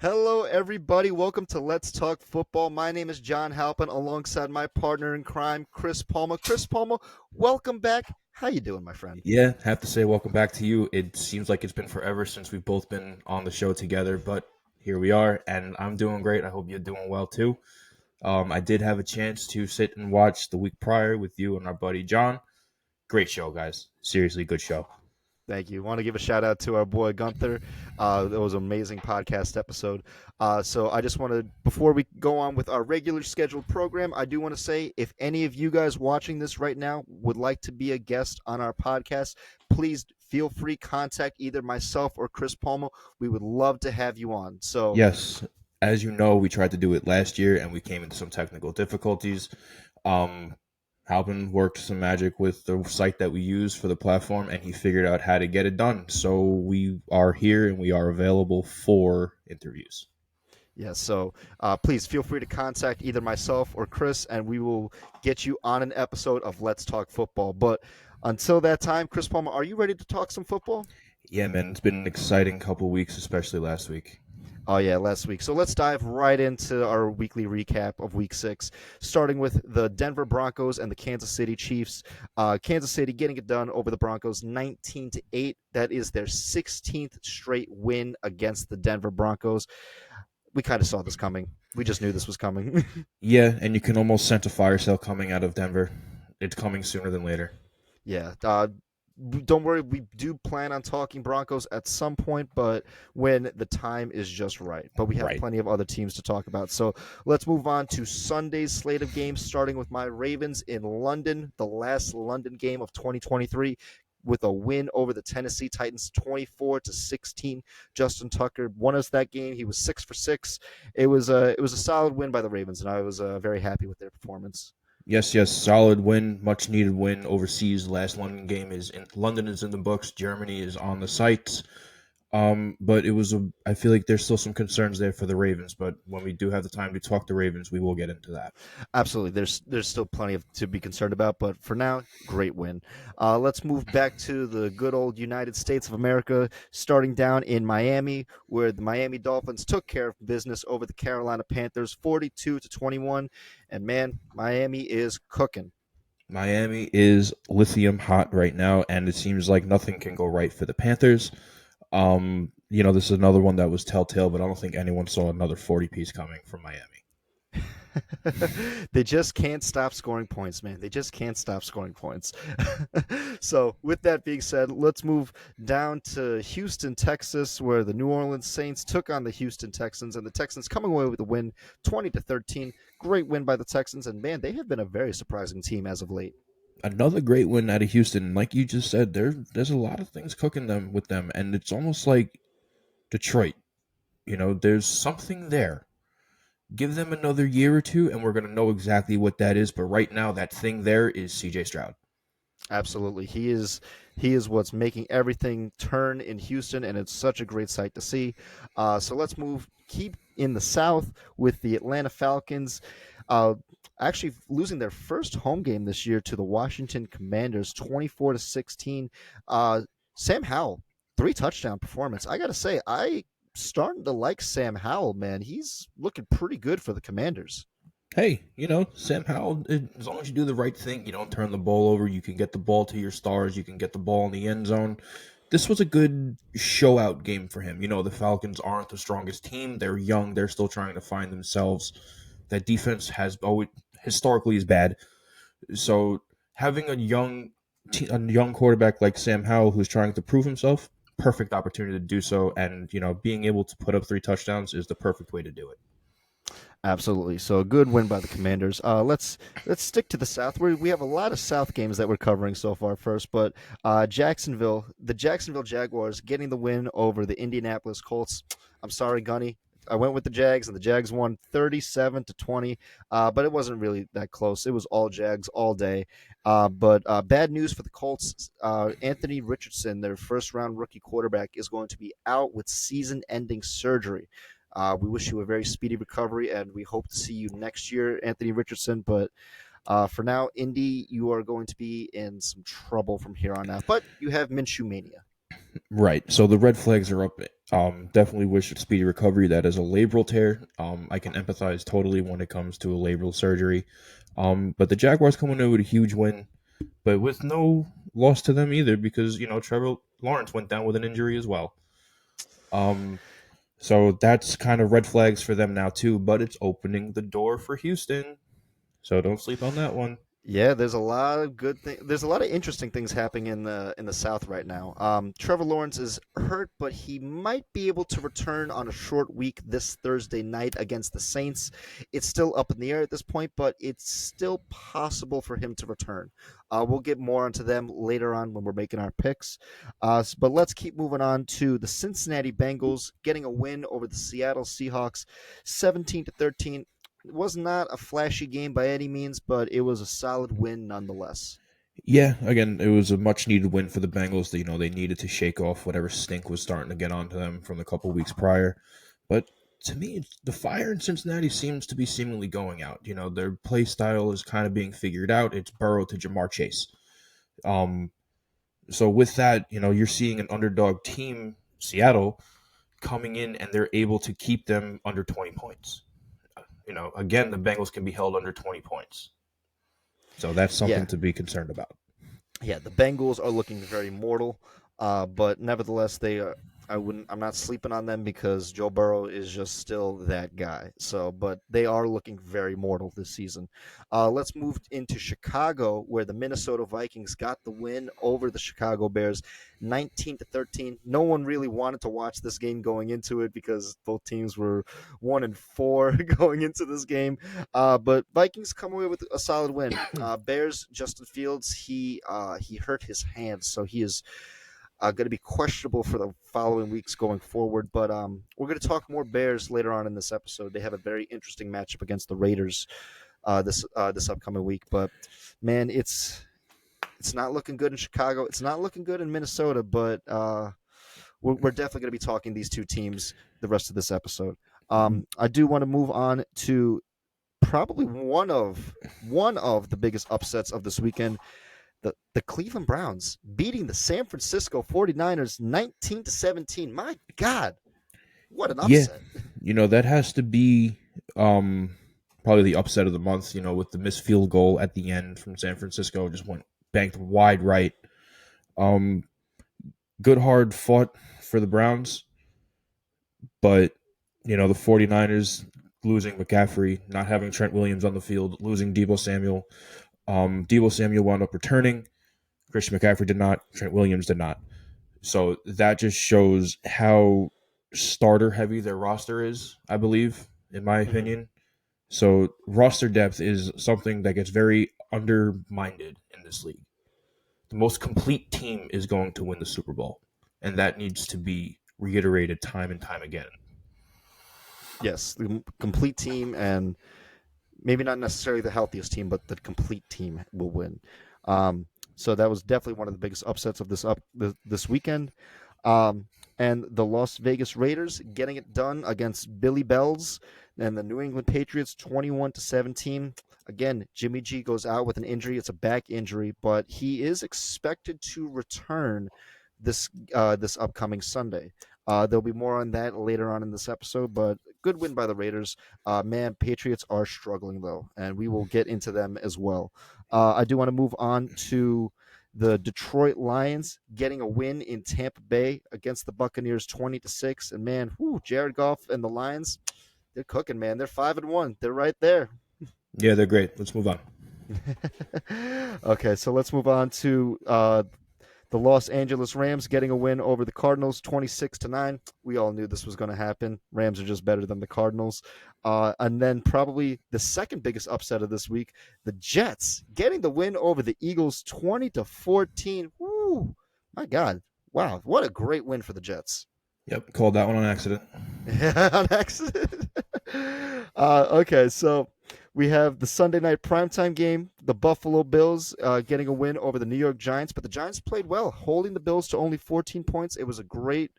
Hello, everybody. Welcome to Let's Talk Football. My name is John Halpin, alongside my partner in crime, Chris Palmer. Chris Palmer, welcome back. How you doing, my friend? Yeah, have to say welcome back to you. It seems like it's been forever since we've both been on the show together, but here we are, and I'm doing great. I hope you're doing well too. I did have a chance to sit and watch the week prior with you and our buddy John. Great show, guys. Seriously, good show. Thank you. Want to give a shout out to our boy Gunther. That was an amazing podcast episode. So I just want to, before we go on with our regular scheduled program, I do want to say if any of you guys watching this right now would like to be a guest on our podcast, please feel free contact either myself or Chris Palmer. We would love to have you on. So Yes, as you know, we tried to do it last year and we came into some technical difficulties. Um, Halpin worked some magic with the site that we use for the platform and he figured out how to get it done. So we are here and we are available for interviews. yeah, so please feel free to contact either myself or Chris, and we will get you on an episode of Let's Talk Football. But until that time, Chris Palmer, are you ready to talk some football? Yeah, man, it's been an exciting couple weeks, especially last week. Oh, yeah, last week. So let's dive right into our weekly recap of week 6, starting with the Denver Broncos and the Kansas City Chiefs. Kansas City getting it done over the Broncos 19-8. That is their 16th straight win against the Denver Broncos. We kind of saw this coming. We just knew this was coming. Yeah, and you can almost sense a fire sale coming out of Denver. It's coming sooner than later. Yeah. Don't worry. We do plan on talking Broncos at some point, but when the time is just right. But we have Right. plenty of other teams to talk about. So let's move on to Sunday's slate of games, starting with my Ravens in London, the last London game of 2023. With a win over the Tennessee Titans 24-16. Justin Tucker won us that game. He was 6 for 6. It was a solid win by the Ravens, and I was very happy with their performance. Yes, yes, solid win, much needed win overseas. Last London game is in London is in the books. Germany is on the sites. But it was I feel like there's still some concerns there for the Ravens. But when we do have the time to talk the Ravens, we will get into that. Absolutely. There's still plenty to be concerned about, but for now, great win. Let's move back to the good old United States of America, starting down in Miami, where the Miami Dolphins took care of business over the Carolina Panthers, 42-21. And man, Miami is cooking. Miami is lithium hot right now, and it seems like nothing can go right for the Panthers. This is another one that was telltale, but I don't think anyone saw another 40 piece coming from Miami. They just can't stop scoring points, man. They just can't stop scoring points. So, with that being said, let's move down to Houston, Texas, where the New Orleans Saints took on the Houston Texans, and the Texans coming away with a win, 20-13. Great win by the Texans, and man, they have been a very surprising team as of late. Another great win out of Houston. Like you just said, there's a lot of things cooking them with them, and it's almost like Detroit. There's something there. Give them another year or two, and we're gonna know exactly what that is. But right now, that thing there is C.J. Stroud. Absolutely. He is what's making everything turn in Houston, and it's such a great sight to see. So let's keep in the South with the Atlanta Falcons. Uh, Actually losing their first home game this year to the Washington Commanders, 24-16. Sam Howell, 3 touchdown performance. I gotta say, I starting to like Sam Howell, man. He's looking pretty good for the Commanders. Hey, Sam Howell, as long as you do the right thing, you don't turn the ball over, you can get the ball to your stars, you can get the ball in the end zone. This was a good show out game for him. The Falcons aren't the strongest team. They're young, they're still trying to find themselves. That defense has always historically is bad. So having a young quarterback like Sam Howell who's trying to prove himself, perfect opportunity to do so. And being able to put up 3 touchdowns is the perfect way to do it. Absolutely. So a good win by the Commanders. Let's stick to the South. We have a lot of South games that we're covering so far first, but the Jacksonville Jaguars getting the win over the Indianapolis Colts. I'm sorry, Gunny. I went with the Jags, and the Jags won 37-20. But it wasn't really that close. It was all Jags all day. But bad news for the Colts. Anthony Richardson, their first-round rookie quarterback, is going to be out with season-ending surgery. We wish you a very speedy recovery, and we hope to see you next year, Anthony Richardson. But for now, Indy, you are going to be in some trouble from here on out. But you have Minshew Mania. Right. So the red flags are up Definitely wish a speedy recovery. That is a labral tear. I can empathize totally when it comes to a labral surgery. But the Jaguars coming in with a huge win, but with no loss to them either, because Trevor Lawrence went down with an injury as well. Um, so that's kind of red flags for them now too. But it's opening the door for Houston, so don't sleep on that one. Yeah, there's a lot of good things. There's a lot of interesting things happening in the South right now. Trevor Lawrence is hurt, but he might be able to return on a short week this Thursday night against the Saints. It's still up in the air at this point, but it's still possible for him to return. We'll get more onto them later on when we're making our picks. But let's keep moving on to the Cincinnati Bengals getting a win over the Seattle Seahawks, 17-13. It was not a flashy game by any means, but it was a solid win nonetheless. Yeah, again, it was a much needed win for the Bengals. They needed to shake off whatever stink was starting to get onto them from the couple weeks prior. But to me, the fire in Cincinnati seems to be seemingly going out. Their play style is kind of being figured out. It's Burrow to Jamar Chase. Um, so with that, you're seeing an underdog team, Seattle, coming in and they're able to keep them under 20 points. Again, the Bengals can be held under 20 points. So that's Yeah, something to be concerned about. yeah, the Bengals are looking very mortal, but nevertheless, they are. I wouldn't. I'm not sleeping on them because Joe Burrow is just still that guy. So, but they are looking very mortal this season. Let's move into Chicago, where the Minnesota Vikings got the win over the Chicago Bears, 19-13. No one really wanted to watch this game going into it because both teams were 1-4 going into this game. But Vikings come away with a solid win. Bears Justin Fields he hurt his hand, so he is going to be questionable for the following weeks going forward. But we're going to talk more Bears later on in this episode. They have a very interesting matchup against the Raiders this upcoming week. But man, it's not looking good in Chicago. It's not looking good in Minnesota. But we're definitely going to be talking these two teams the rest of this episode. I do want to move on to probably one of the biggest upsets of this weekend. The Cleveland Browns beating the San Francisco 49ers 19-17. My God, what an Yeah, upset. that has to be um probably the upset of the month, with the missed field goal at the end from San Francisco, just went banked wide right. Um Good hard fought for the Browns, but the 49ers losing McCaffrey, not having Trent Williams on the field, losing Debo Samuel. Debo Samuel wound up returning. Christian McCaffrey did not. Trent Williams did not. So that just shows how starter heavy their roster is, I believe, in my Mm-hmm. opinion. So roster depth is something that gets very undermined in this league. The most complete team is going to win the Super Bowl, and that needs to be reiterated time and time again. Yes, the complete team, and maybe not necessarily the healthiest team, but the complete team will win. So that was definitely one of the biggest upsets of this weekend. Um, and the Las Vegas Raiders getting it done against Billy Bells and the New England Patriots 21-17. Again, Jimmy G goes out with an injury. It's a back injury, but he is expected to return this upcoming Sunday. There'll be more on that later on in this episode, but good win by the Raiders. Man, Patriots are struggling though, and we will get into them as well. I do want to move on to the Detroit Lions getting a win in Tampa Bay against the Buccaneers 20-6. And man, Jared Goff and the Lions, they're cooking, man. They're 5-1. They're right there. Yeah, they're great. Let's move on. Okay, so let's move on to the Los Angeles Rams getting a win over the Cardinals 26-9. We all knew this was going to happen. Rams are just better than the Cardinals. And then probably the second biggest upset of this week, the Jets getting the win over the Eagles 20-14. Woo! My God. Wow, what a great win for the Jets. Yep, called that one on accident. On accident. Okay, so we have the Sunday night primetime game, the Buffalo Bills getting a win over the New York Giants, but the Giants played well, holding the Bills to only 14 points. It was a great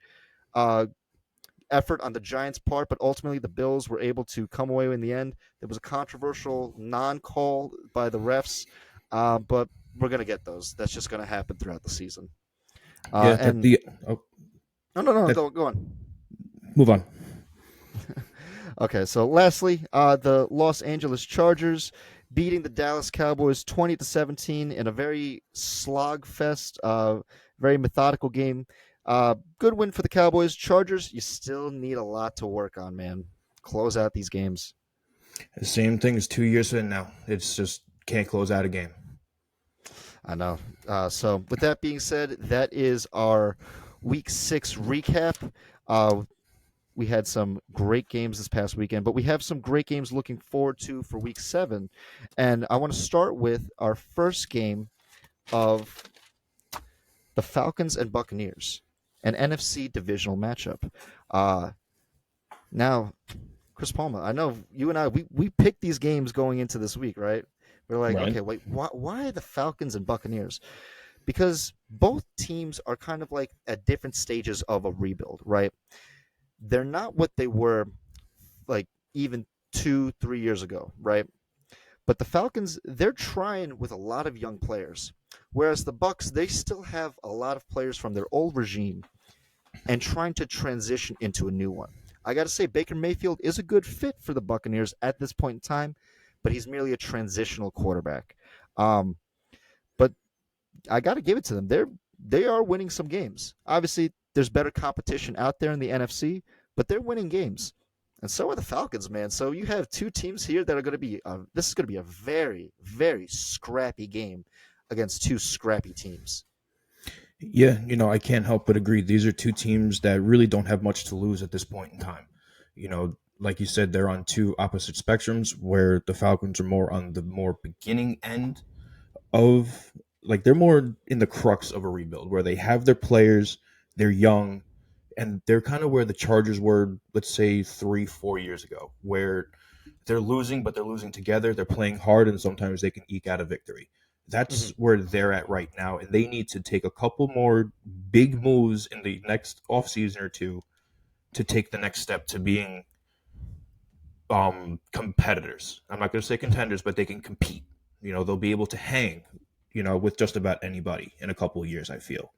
uh, effort on the Giants' part, but ultimately the Bills were able to come away in the end. There was a controversial non-call by the refs, but we're going to get those. That's just going to happen throughout the season. Yeah, that And the oh, no, that go on. Move on. Okay, so lastly, the Los Angeles Chargers beating the Dallas Cowboys 20-17 in a very slogfest, very methodical game. Good win for the Cowboys. Chargers, you still need a lot to work on, man. Close out these games. The same thing as 2 years in now. It's just can't close out a game. I know. So, with that being said, that is our Week 6 recap. We had some great games this past weekend, but we have some great games looking forward to for Week 7. And I want to start with our first game of the Falcons and Buccaneers, an NFC divisional matchup. Uh, now, Chris Palma, I know you and I, we picked these games going into this week, right? We're like, Right. okay, wait, why the Falcons and Buccaneers? Because both teams are kind of like at different stages of a rebuild, right? They're not what they were like even 2 3 years ago, right? But the Falcons, they're trying with a lot of young players, whereas the Bucks, they still have a lot of players from their old regime and trying to transition into a new one. I got to say, Baker Mayfield is a good fit for the Buccaneers at this point in time, but he's merely a transitional quarterback. Um, but I got to give it to them. They are winning some games. Obviously, there's better competition out there in the NFC, but they're winning games, and so are the Falcons, man. So you have two teams here that are going to be. This is going to be a very, very scrappy game against two scrappy teams. Yeah, I can't help but agree. These are two teams that really don't have much to lose at this point in time. Like you said, they're on two opposite spectrums where the Falcons are more on the more beginning end of, like, they're more in the crux of a rebuild where they have their players, they're young, and they're kind of where the Chargers were, let's say 3 4 years ago, where they're losing, but they're losing together. They're playing hard, and sometimes they can eke out a victory. That's Mm-hmm. where they're at right now, and they need to take a couple more big moves in the next offseason or two to take the next step to being competitors. I'm not going to say contenders, but they can compete. They'll be able to hang, with just about anybody in a couple of years, I feel.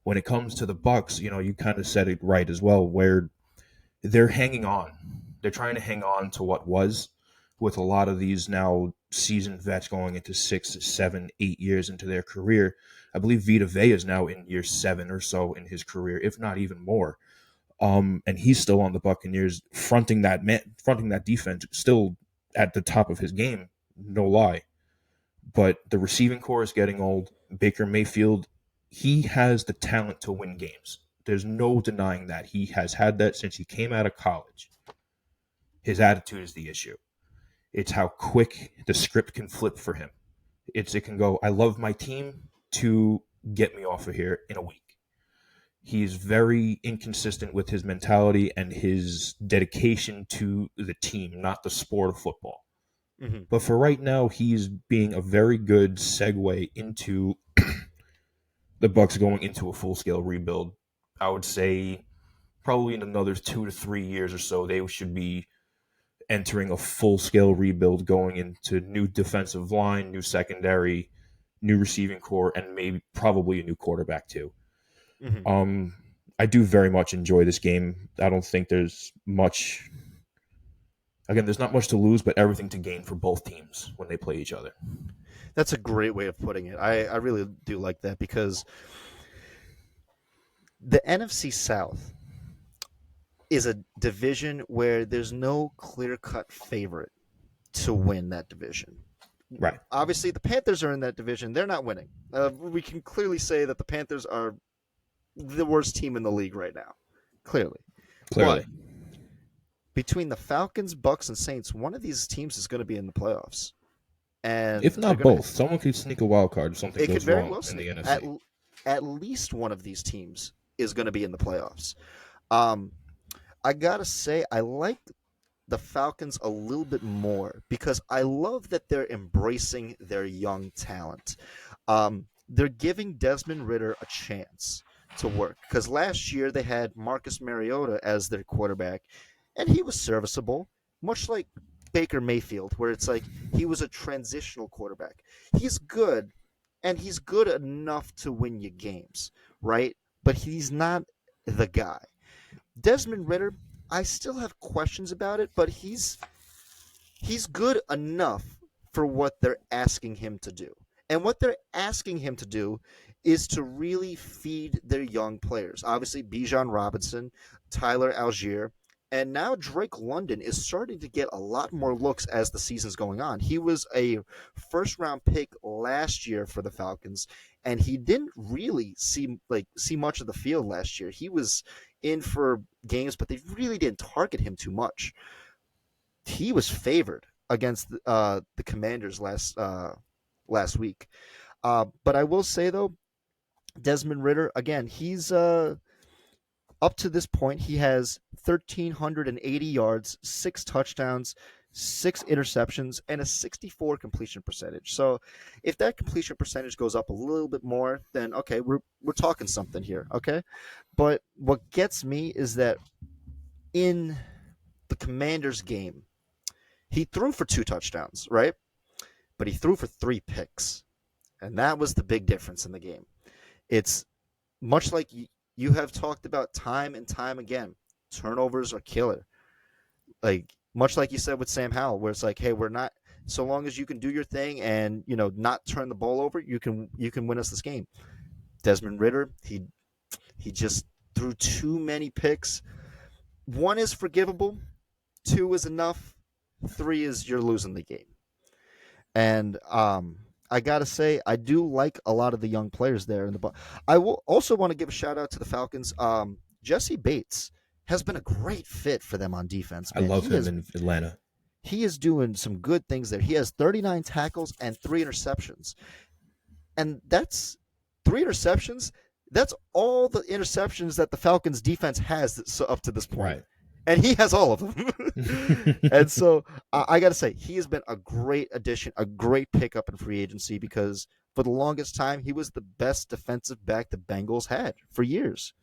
When it comes to the Bucks, you kind of said it right as well, where they're hanging on. They're trying to hang on to what was, with a lot of these now seasoned vets going into 6 7 8 years into their career. I believe Vita Vea is now in year 7 or so in his career, if not even more. And he's still on the Buccaneers, fronting that defense, still at the top of his game, no lie. But the receiving core is getting old. Baker Mayfield, he has the talent to win games. There's no denying that. He has had that since he came out of college. His attitude is the issue. It's how quick the script can flip for him. It can go, I love my team, to get me off of here in a week. He's very inconsistent with his mentality and his dedication to the team, not the sport of football. Mm-hmm. But for right now, he's being a very good segue into the Bucks going into a full scale rebuild. I would say probably in another 2 to 3 years or so, they should be entering a full scale rebuild, going into new defensive line, new secondary, new receiving core, and maybe probably a new quarterback too. Mm-hmm. Um, I do very much enjoy this game. I don't think there's much. Again, there's not much to lose, but everything to gain for both teams when they play each other. That's a great way of putting it. I really do like that because the NFC South is a division where there's no clear cut favorite to win that division. Right. Obviously, the Panthers are in that division. They're not winning. We can clearly say that the Panthers are the worst team in the league right now. Clearly. But Clearly. between the Falcons, Bucks, and Saints, one of these teams is going to be in the playoffs. And If they're not going to. both, someone could sneak a wild card if something It could goes very wrong well in the sneak. NFC. At least one of these teams is going to be in the playoffs. Um, I gotta say, I like the Falcons a little bit more because I love that they're embracing their young talent. They're giving Desmond Ritter a chance to work because last year they had Marcus Mariota as their quarterback, and he was serviceable, much like Baker Mayfield, where it's like he was a transitional quarterback. He's good, and he's good enough to win you games, right? But he's not the guy. Desmond Ritter, I still have questions about it, but he's good enough for what they're asking him to do. And what they're asking him to do is to really feed their young players. Obviously, Bijan Robinson, Tyler Algier, and now Drake London is starting to get a lot more looks as the season's going on. He was a first round pick last year for the Falcons, and he didn't really see much of the field last year. He was in for games, but they really didn't target him too much. He was favored against the Commanders last week. But I will say though, Desmond Ritter again, he's up to this point he has 1,380 yards, 6 touchdowns, 6 interceptions, and a 64 completion percentage. So if that completion percentage goes up a little bit more, then okay, we're talking something here. Okay, but what gets me is that in the Commanders game, he threw for 2 touchdowns, right? But he threw for 3 picks. And that was the big difference in the game. It's much like you have talked about time and time again. Turnovers are killer. Like much like you said with Sam Howell, where it's like, hey, we're not so long as you can do your thing and not turn the ball over, you can win us this game. Desmond Ritter, he just threw too many picks. One is forgivable, two is enough, three is you're losing the game. And I gotta say, I do like a lot of the young players there in the. I will also want to give a shout out to the Falcons. Jesse Bates has been a great fit for them on defense. I Man, love him in Atlanta. he is doing some good things there. He has 39 tackles and 3 interceptions, and that's 3 interceptions. That's all the interceptions that the Falcons defense has up to this point, Right. and he has all of them. And so I got to say, he has been a great addition, a great pickup in free agency because for the longest time he was the best defensive back the Bengals had for years.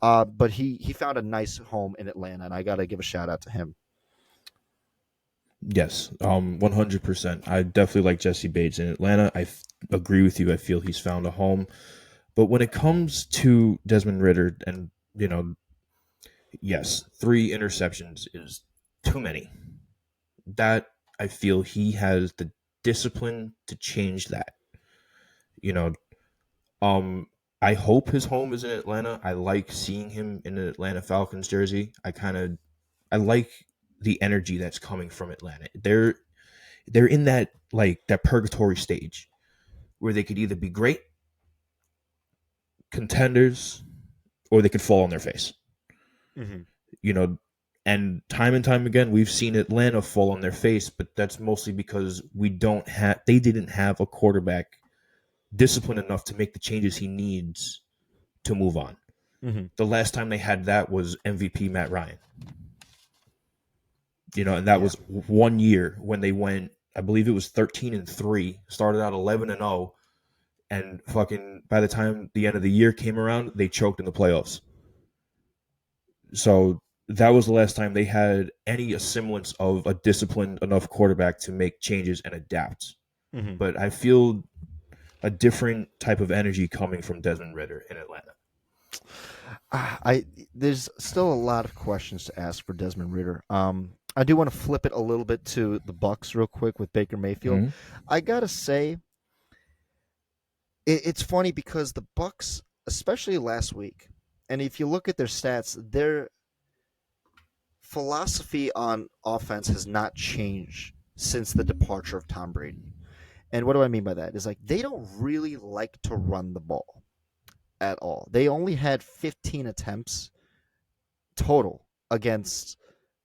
But he found a nice home in Atlanta, and I got to give a shout out to him. Yes, 100%. I definitely like Jesse Bates in Atlanta. Agree with you. I feel he's found a home. But when it comes to Desmond Ritter, and yes, 3 interceptions is too many. That I feel he has the discipline to change that. You know, um, I hope his home is in Atlanta. I like seeing him in an Atlanta Falcons jersey. I like the energy that's coming from Atlanta. They're in that that purgatory stage where they could either be great contenders or they could fall on their face. Mm-hmm. You know, and time again we've seen Atlanta fall on their face, but that's mostly because they didn't have a quarterback disciplined enough to make the changes he needs to move on. Mm-hmm. The last time they had that was MVP Matt Ryan. And that Yeah. was one year when they went, I believe it was 13-3, started out 11-0, and fucking by the time the end of the year came around, they choked in the playoffs. So that was the last time they had any semblance of a disciplined enough quarterback to make changes and adapt. Mm-hmm. But I feel a different type of energy coming from Desmond Ritter in Atlanta. I There's still a lot of questions to ask for Desmond Ritter. I do want to flip it a little bit to the Bucks real quick with Baker Mayfield. Mm-hmm. I gotta say, it's funny because the Bucks, especially last week, and if you look at their stats, their philosophy on offense has not changed since the departure of Tom Brady. And what do I mean by that? Is like they don't really like to run the ball at all. They only had 15 attempts total against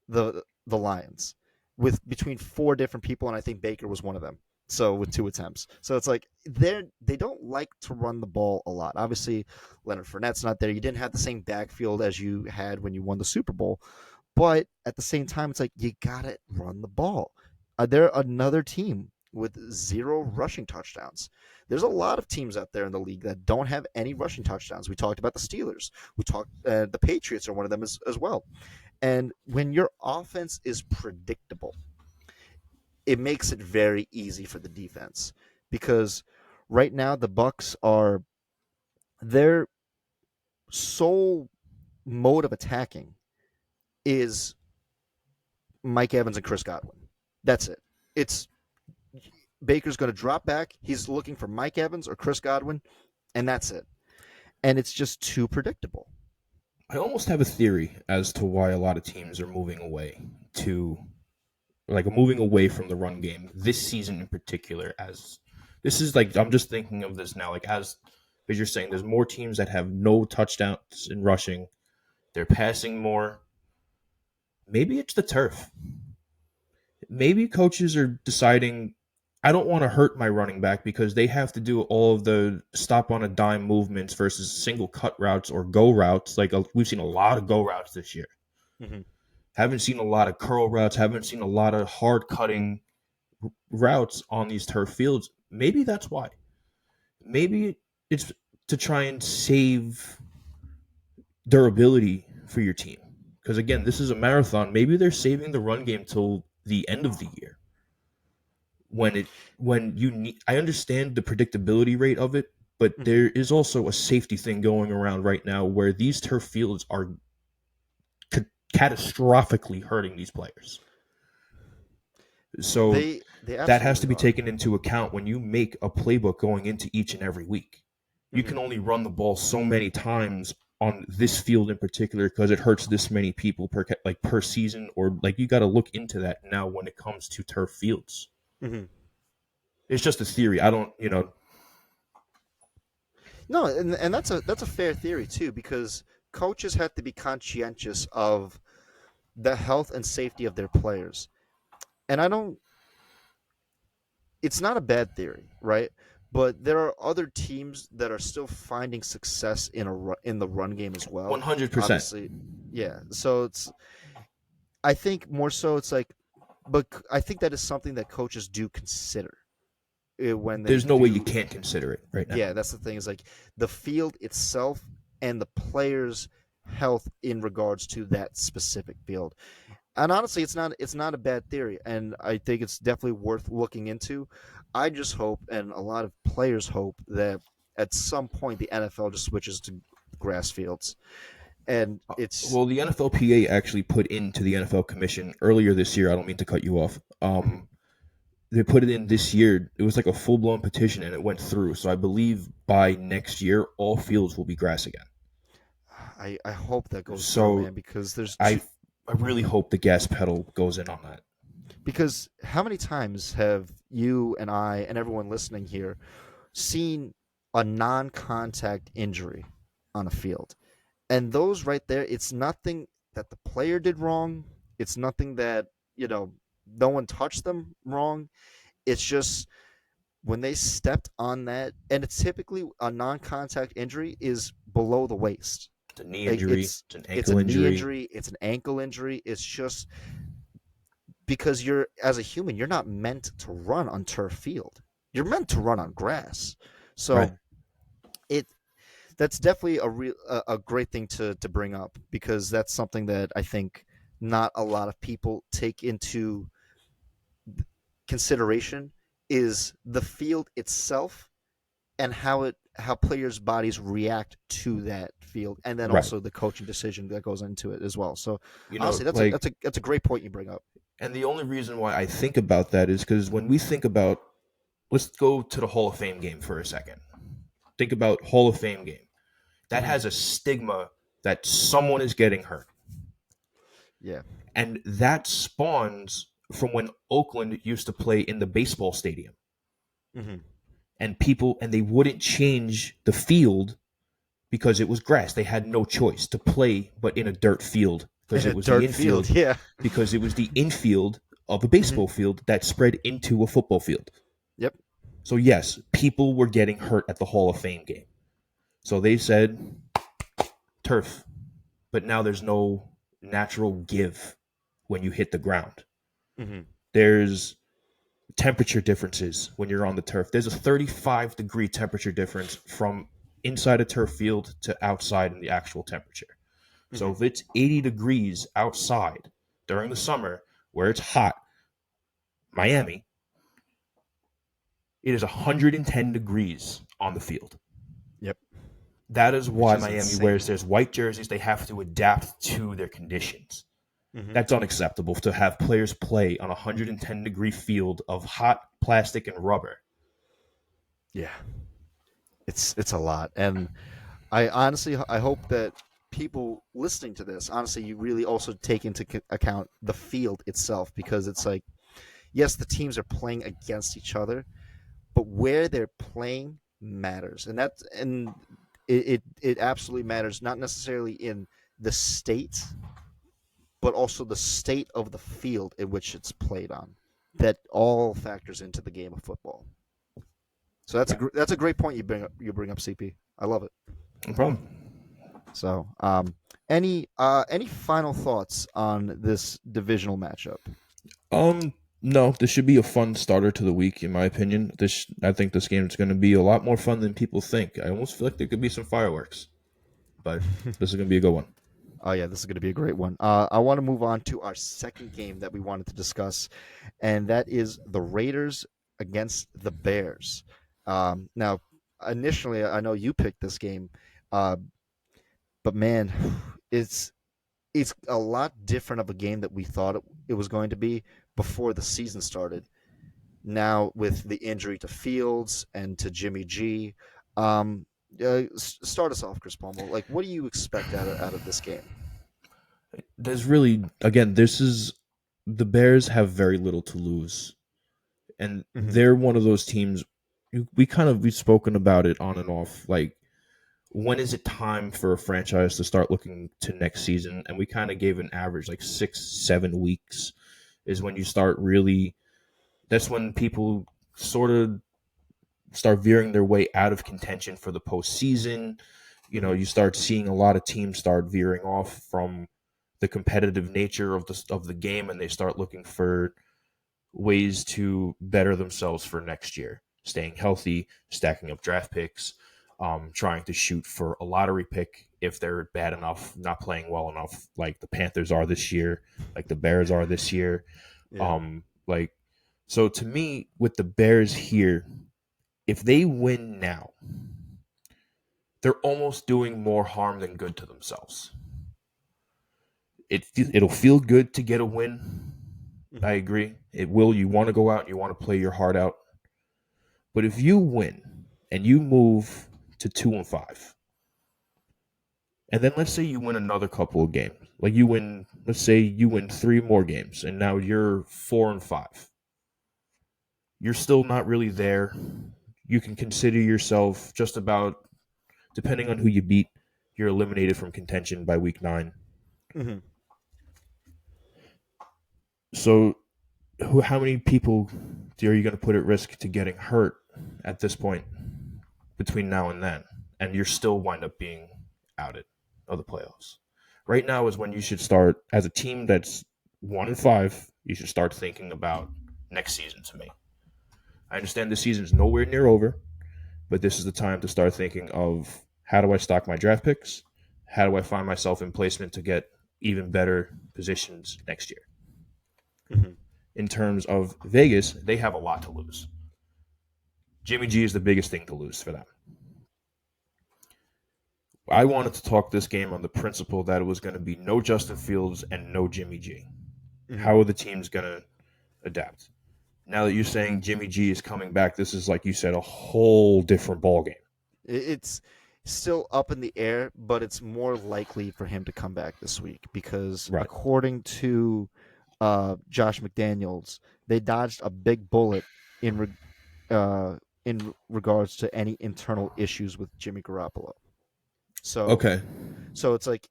the Lions with between 4 different people, and I think Baker was one of them. So with 2 attempts, so it's like they don't like to run the ball a lot. Obviously, Leonard Fournette's not there. You didn't have the same backfield as you had when you won the Super Bowl, but at the same time, it's like you gotta run the ball. They're another team with 0 rushing touchdowns. There's a lot of teams out there in the league that don't have any rushing touchdowns. We talked about the Steelers. We talked the Patriots are one of them as well. And when your offense is predictable, it makes it very easy for the defense because right now the Bucks their sole mode of attacking is Mike Evans and Chris Godwin. That's it. It's Baker's going to drop back. He's looking for Mike Evans or Chris Godwin, and that's it. And it's just too predictable. I almost have a theory as to why a lot of teams are to moving away from the run game this season in particular. As this is like, I'm just thinking of this now, like as because you're saying there's more teams that have no touchdowns in rushing, they're passing more. Maybe it's the turf. Maybe coaches are deciding I don't want to hurt my running back because they have to do all of the stop on a dime movements versus single cut routes or go routes. We've seen a lot of go routes this year. Mm-hmm. Haven't seen a lot of curl routes. Haven't seen a lot of hard cutting routes on these turf fields. Maybe that's why. Maybe it's to try and save durability for your team. Because again, this is a marathon. Maybe they're saving the run game till the end of the year. When you need, I understand the predictability rate of it, but Mm-hmm. there is also a safety thing going around right now where these turf fields are catastrophically hurting these players. So They that has to absolutely be are. taken into account when you make a playbook going into each and every week. You Mm-hmm. can only run the ball so many times on this field in particular because it hurts this many people per season, or like you got to look into that now when it comes to turf fields. Mm-hmm. It's just a theory. I don't, No, and that's a fair theory too, because coaches have to be conscientious of the health and safety of their players. And I don't it's not a bad theory, right? But there are other teams that are still finding success in the run game as well. 100%. Obviously, yeah. So I think more so it's like, but I think that is something that coaches do consider when they There's no way you do. can't consider it right now. Yeah, that's the thing. Is like the field itself and the players' health in regards to that specific field. And honestly, it's not a bad theory, and I think it's definitely worth looking into. I just hope, and a lot of players hope, that at some point the NFL just switches to grass fields, and it's Well, the NFLPA actually put into the NFL Commission earlier this year. I don't mean to cut you off. mhm. They put it in this year. It was like a full blown petition, and it went through. So I believe by next year, all fields will be grass again. I hope that goes through, So man, because there's I I really hope the gas pedal goes in on that. because how many times have you and I and everyone listening here seen a non-contact injury on a field? And those right there, it's nothing that the player did wrong. It's nothing that, no one touched them wrong. It's just when they stepped on that, and it's typically a non-contact injury is below the waist. It's a knee Like injury. It's an it's a ankle knee injury. injury, it's an ankle injury. It's just because you're as a human, you're not meant to run on turf field. You're meant to run on grass. Right. So it that's definitely a great thing to bring up, because that's something that I think not a lot of people take into consideration, is the field itself and how players' bodies react to that field, and then Right. also the coaching decision that goes into it as well. So You know, honestly, that's a like, that's a that's a great point you bring up. and the only reason why I think about that is because when we think about, let's go to the Hall of Fame game for a second. Think about Hall of Fame game. That Hmm. has a stigma that someone is getting hurt. Yeah. And that spawns from when Oakland used to play in the baseball stadium. Hmm. And they wouldn't change the field because it was grass. They had no choice to play but in a dirt field because In a it was the dirt field, infield, yeah. because it was the infield of a Hmm. baseball field that spread into a football field. Yep. So yes, people were getting hurt at the Hall of Fame game. So they said turf, but now there's no natural give when you hit the ground. Hmm. There's temperature differences when you're on the turf. There's a 35-degree temperature difference from inside a turf field to outside in the actual temperature. So Hmm. if it's 80 degrees outside during the summer where it's hot, Miami, it is 110 degrees on the field. Yep. That is Which why is Miami insane. wears their white jerseys. They have to adapt to their conditions. Hmm. That's unacceptable to have players play on a 110-degree field of hot plastic and rubber. Yeah, it's a lot, and I honestly I hope that people listening to this, honestly, you really also take into account the field itself, because it's like, yes, the teams are playing against each other, but where they're playing matters, and it absolutely matters, not necessarily in the state, but also the state of the field in which it's played on. That all factors into the game of football. So Yeah, that's a great point you bring up, CP. I love it. no problem. So, any final thoughts on this divisional matchup? Um, no, this should be a fun starter to the week, in my opinion. I think this game is going to be a lot more fun than people think. I almost feel like there could be some fireworks, but this is going to be a good one. Oh yeah, this is going to be a great one. I want to move on to our second game that we wanted to discuss, and that is the Raiders against the Bears. Now, initially, I know you picked this game, uh, but man, it's it's a lot different of a game that we thought it was going to be before the season started. Now, with the injury to Fields and to Jimmy G, start us off, Chris Palmer. Like, what do you expect out of this game? There's really, again, this is the Bears have very little to lose, and Hmm. they're one of those teams. We've spoken about it on and off. Like, when is it time for a franchise to start looking to next season? And we kind of gave an average like 6-7 weeks is when you start really. That's when people sort of start veering their way out of contention for the postseason. Hmm. You start seeing a lot of teams start veering off from the competitive nature of the game, and they start looking for ways to better themselves for next year, staying healthy, stacking up draft picks, trying to shoot for a lottery pick if they're bad enough, not playing well enough, like the Panthers are this year, like the Bears are this year. Yeah. Like, so to me, with the Bears here, if they win now, they're almost doing more harm than good to themselves. It'll feel good to get a win. I Hmm. agree. It will. You want to go out and you want to play your heart out. But if you win and you move to 2-5, and then let's say you win another couple of games, like let's say you win three more games, and now you're 4-5. You're still not really there. You can consider yourself just about, depending on who you beat, you're eliminated from contention by week 9. Hmm. So, how many people are you going to put at risk to getting hurt at this point between now and then? And you're still wind up being outed of the playoffs. Right now is when you should start, as a team that's 1-5, you should start thinking about next season to me. I understand this season's nowhere near over, but this is the time to start thinking of how do I stock my draft picks? How do I find myself in placement to get even better positions next year? Hmm. In terms of Vegas, they have a lot to lose. Jimmy G is the biggest thing to lose for them. I wanted to talk this game on the principle that it was going to be no Justin Fields and no Jimmy G. Hmm. How are the teams going to adapt? Now that you're saying Jimmy G is coming back, this is, like you said, a whole different ballgame. It's still up in the air, but it's more likely for him to come back this week because, Right. according to Josh McDaniels, they dodged a big bullet in in regards to any internal issues with Jimmy Garoppolo. So Okay. so it's like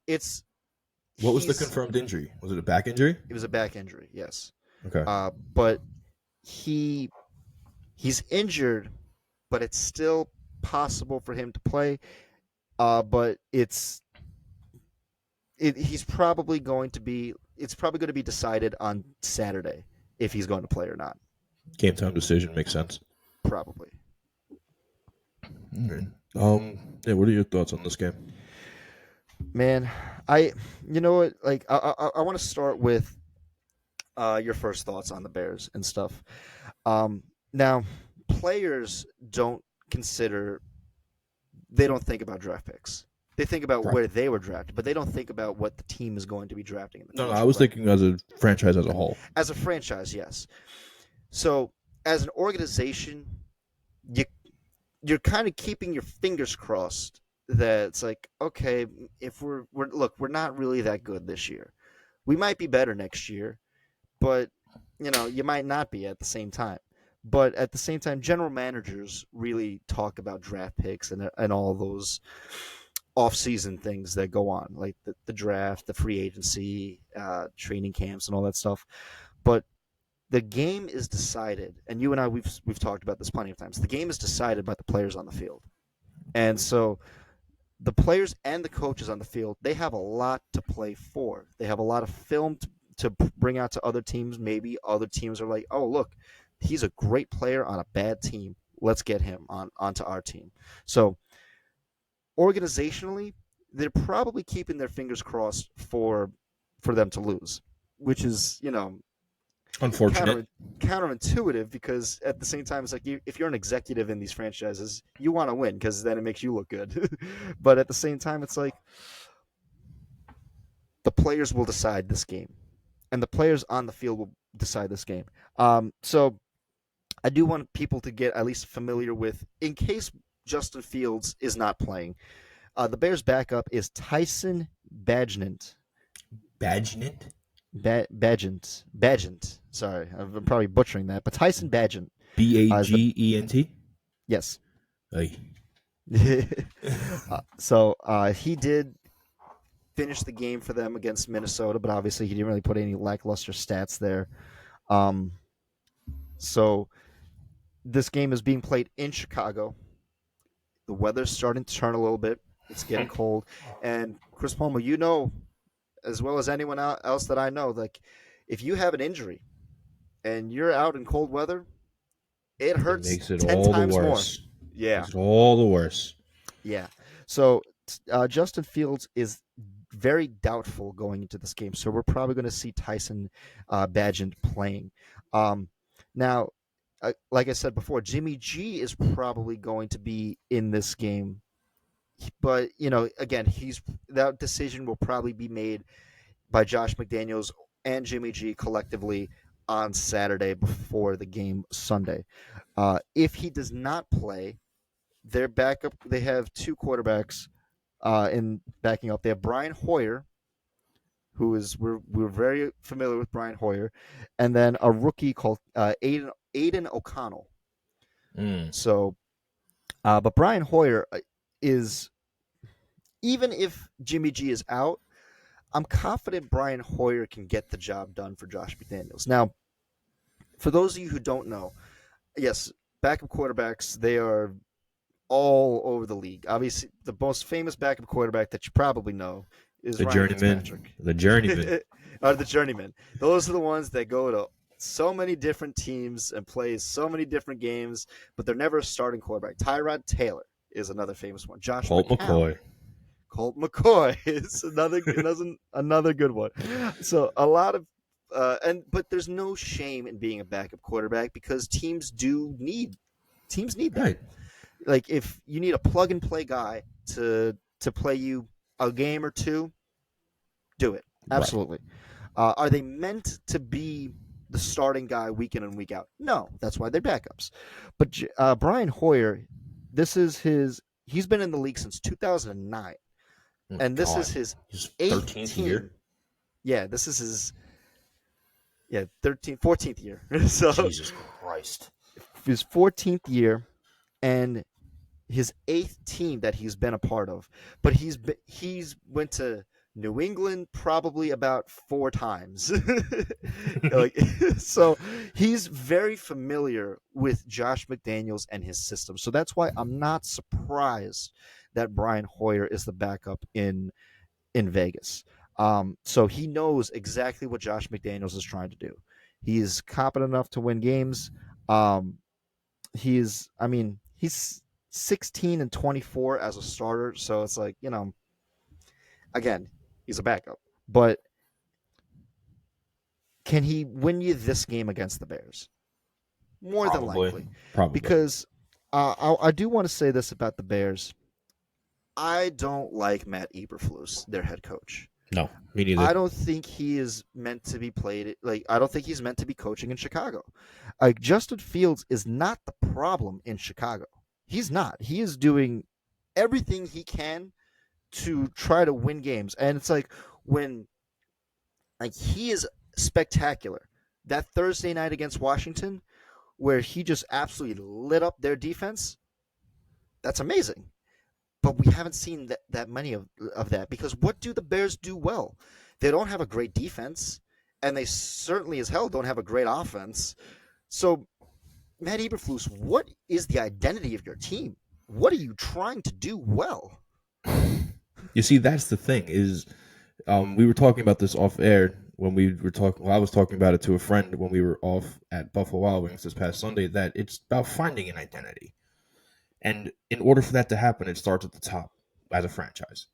What was the he's confirmed injury? Was it a back injury? it was a back injury, yes. Okay. But he he's injured, but it's still possible for him to play. But he's probably going to be it's probably going to be decided on Saturday if he's going to play or not. Game time decision makes sense. Probably. Okay. Yeah. What are your thoughts on this game? Man, I you know what, like I want to start with your first thoughts on the Bears and stuff. Now, players don't consider they don't think about draft picks. They think about Right. where they were drafted, but they don't think about what the team is going to be drafting in the No, I future. was Like thinking as a franchise as a whole. as a franchise, yes. So as an organization, you you're kind of keeping your fingers crossed that it's like, okay, if we're look, we're not really that good this year. We might be better next year, but you might not be at the same time. But at the same time, general managers really talk about draft picks and all those off-season things that go on, like the draft, the free agency, training camps, and all that stuff. But the game is decided, and you and I we've talked about this plenty of times. The game is decided by the players on the field, and so the players and the coaches on the field, they have a lot to play for. They have a lot of film to bring out to other teams. Maybe other teams are like, oh, look, he's a great player on a bad team. Let's get him onto our team. So organizationally, they're probably keeping their fingers crossed for them to lose, which is Unfortunate. counter counterintuitive because at the same time it's like if you're an executive in these franchises, you want to win because then it makes you look good. But at the same time, it's like the players will decide this game, and the players on the field will decide this game. So I do want people to get at least familiar with, in case Justin Fields is not playing. The Bears' backup is Tyson Bagent. Badgent. Bagent. Sorry, I'm probably butchering that, but Tyson Bagent is the Bagent. yes. Hey. He did finish the game for them against Minnesota, but obviously he didn't really put any lackluster stats there. Um, so this game is being played in Chicago. The weather's starting to turn a little bit. It's getting cold, and Chris Palmer, you know as well as anyone else that I know, like if you have an injury and you're out in cold weather, it It hurts makes it 10 all the times more. worse. Yeah. Makes it all the worse. Yeah. So Justin Fields is very doubtful going into this game. So we're probably going to see Tyson Bagent playing. Um, now, like I said before, Jimmy G is probably going to be in this game. But, again, that decision will probably be made by Josh McDaniels and Jimmy G collectively on Saturday before the game Sunday. If he does not play, their backup, they have two quarterbacks in backing up. They have Brian Hoyer, who is we're very familiar with Brian Hoyer, and then a rookie called Aiden O'Connell. Mm. So, but Brian Hoyer is, even if Jimmy G is out, I'm confident Brian Hoyer can get the job done for Josh McDaniels. Now, for those of you who don't know, yes, backup quarterbacks, they are all over the league. Obviously, the most famous backup quarterback that you probably know is The Ryan journeyman. Fitzpatrick. The journeyman. Or the journeyman. Those are the ones that go to so many different teams and play so many different games, but they're never a starting quarterback. Tyrod Taylor is another famous one. Josh Colt McCown. McCoy. Colt McCoy is another good one. So a lot of but there's no shame in being a backup quarterback because teams need that. Right. Like if you need a plug and play guy to play you a game or two, do it. Right. Absolutely. Are they meant to be the starting guy week in and week out? No, that's why they're backups. But Brian Hoyer, this is his. He's been in the league since 2009, Oh, and this is God. his His eighth 13th team. year. Yeah, this is his 13th, 14th year. So Jesus Christ. his 14th year, and his eighth team that he's been a part of. But he's went to New England probably about 4 times. Like so he's very familiar with Josh McDaniels and his system. So that's why I'm not surprised that Brian Hoyer is the backup in Vegas. So he knows exactly what Josh McDaniels is trying to do. He's competent enough to win games. Um, he's 16 and 24 as a starter, so it's like, again, he's a backup. But can he win you this game against the Bears? More than Probably. likely. Probably. Because I do want to say this about the Bears. I don't like Matt Eberflus, their head coach. No, me neither. I don't think he is meant to be played. Like I don't think he's meant to be coaching in Chicago. Like Justin Fields is not the problem in Chicago. He's not. He is doing everything he can to try to win games, and it's like when like he is spectacular. That Thursday night against Washington, where he just absolutely lit up their defense, that's amazing. But we haven't seen that many of that because what do the Bears do well? They don't have a great defense, and they certainly as hell don't have a great offense. So, Matt Eberflus, what is the identity of your team? What are you trying to do well? You see, that's the thing is, we were talking about this off air when we were talking. Well, I was talking about it to a friend when we were off at Buffalo Wild Wings this past Sunday. That it's about finding an identity, and in order for that to happen, it starts at the top as a franchise.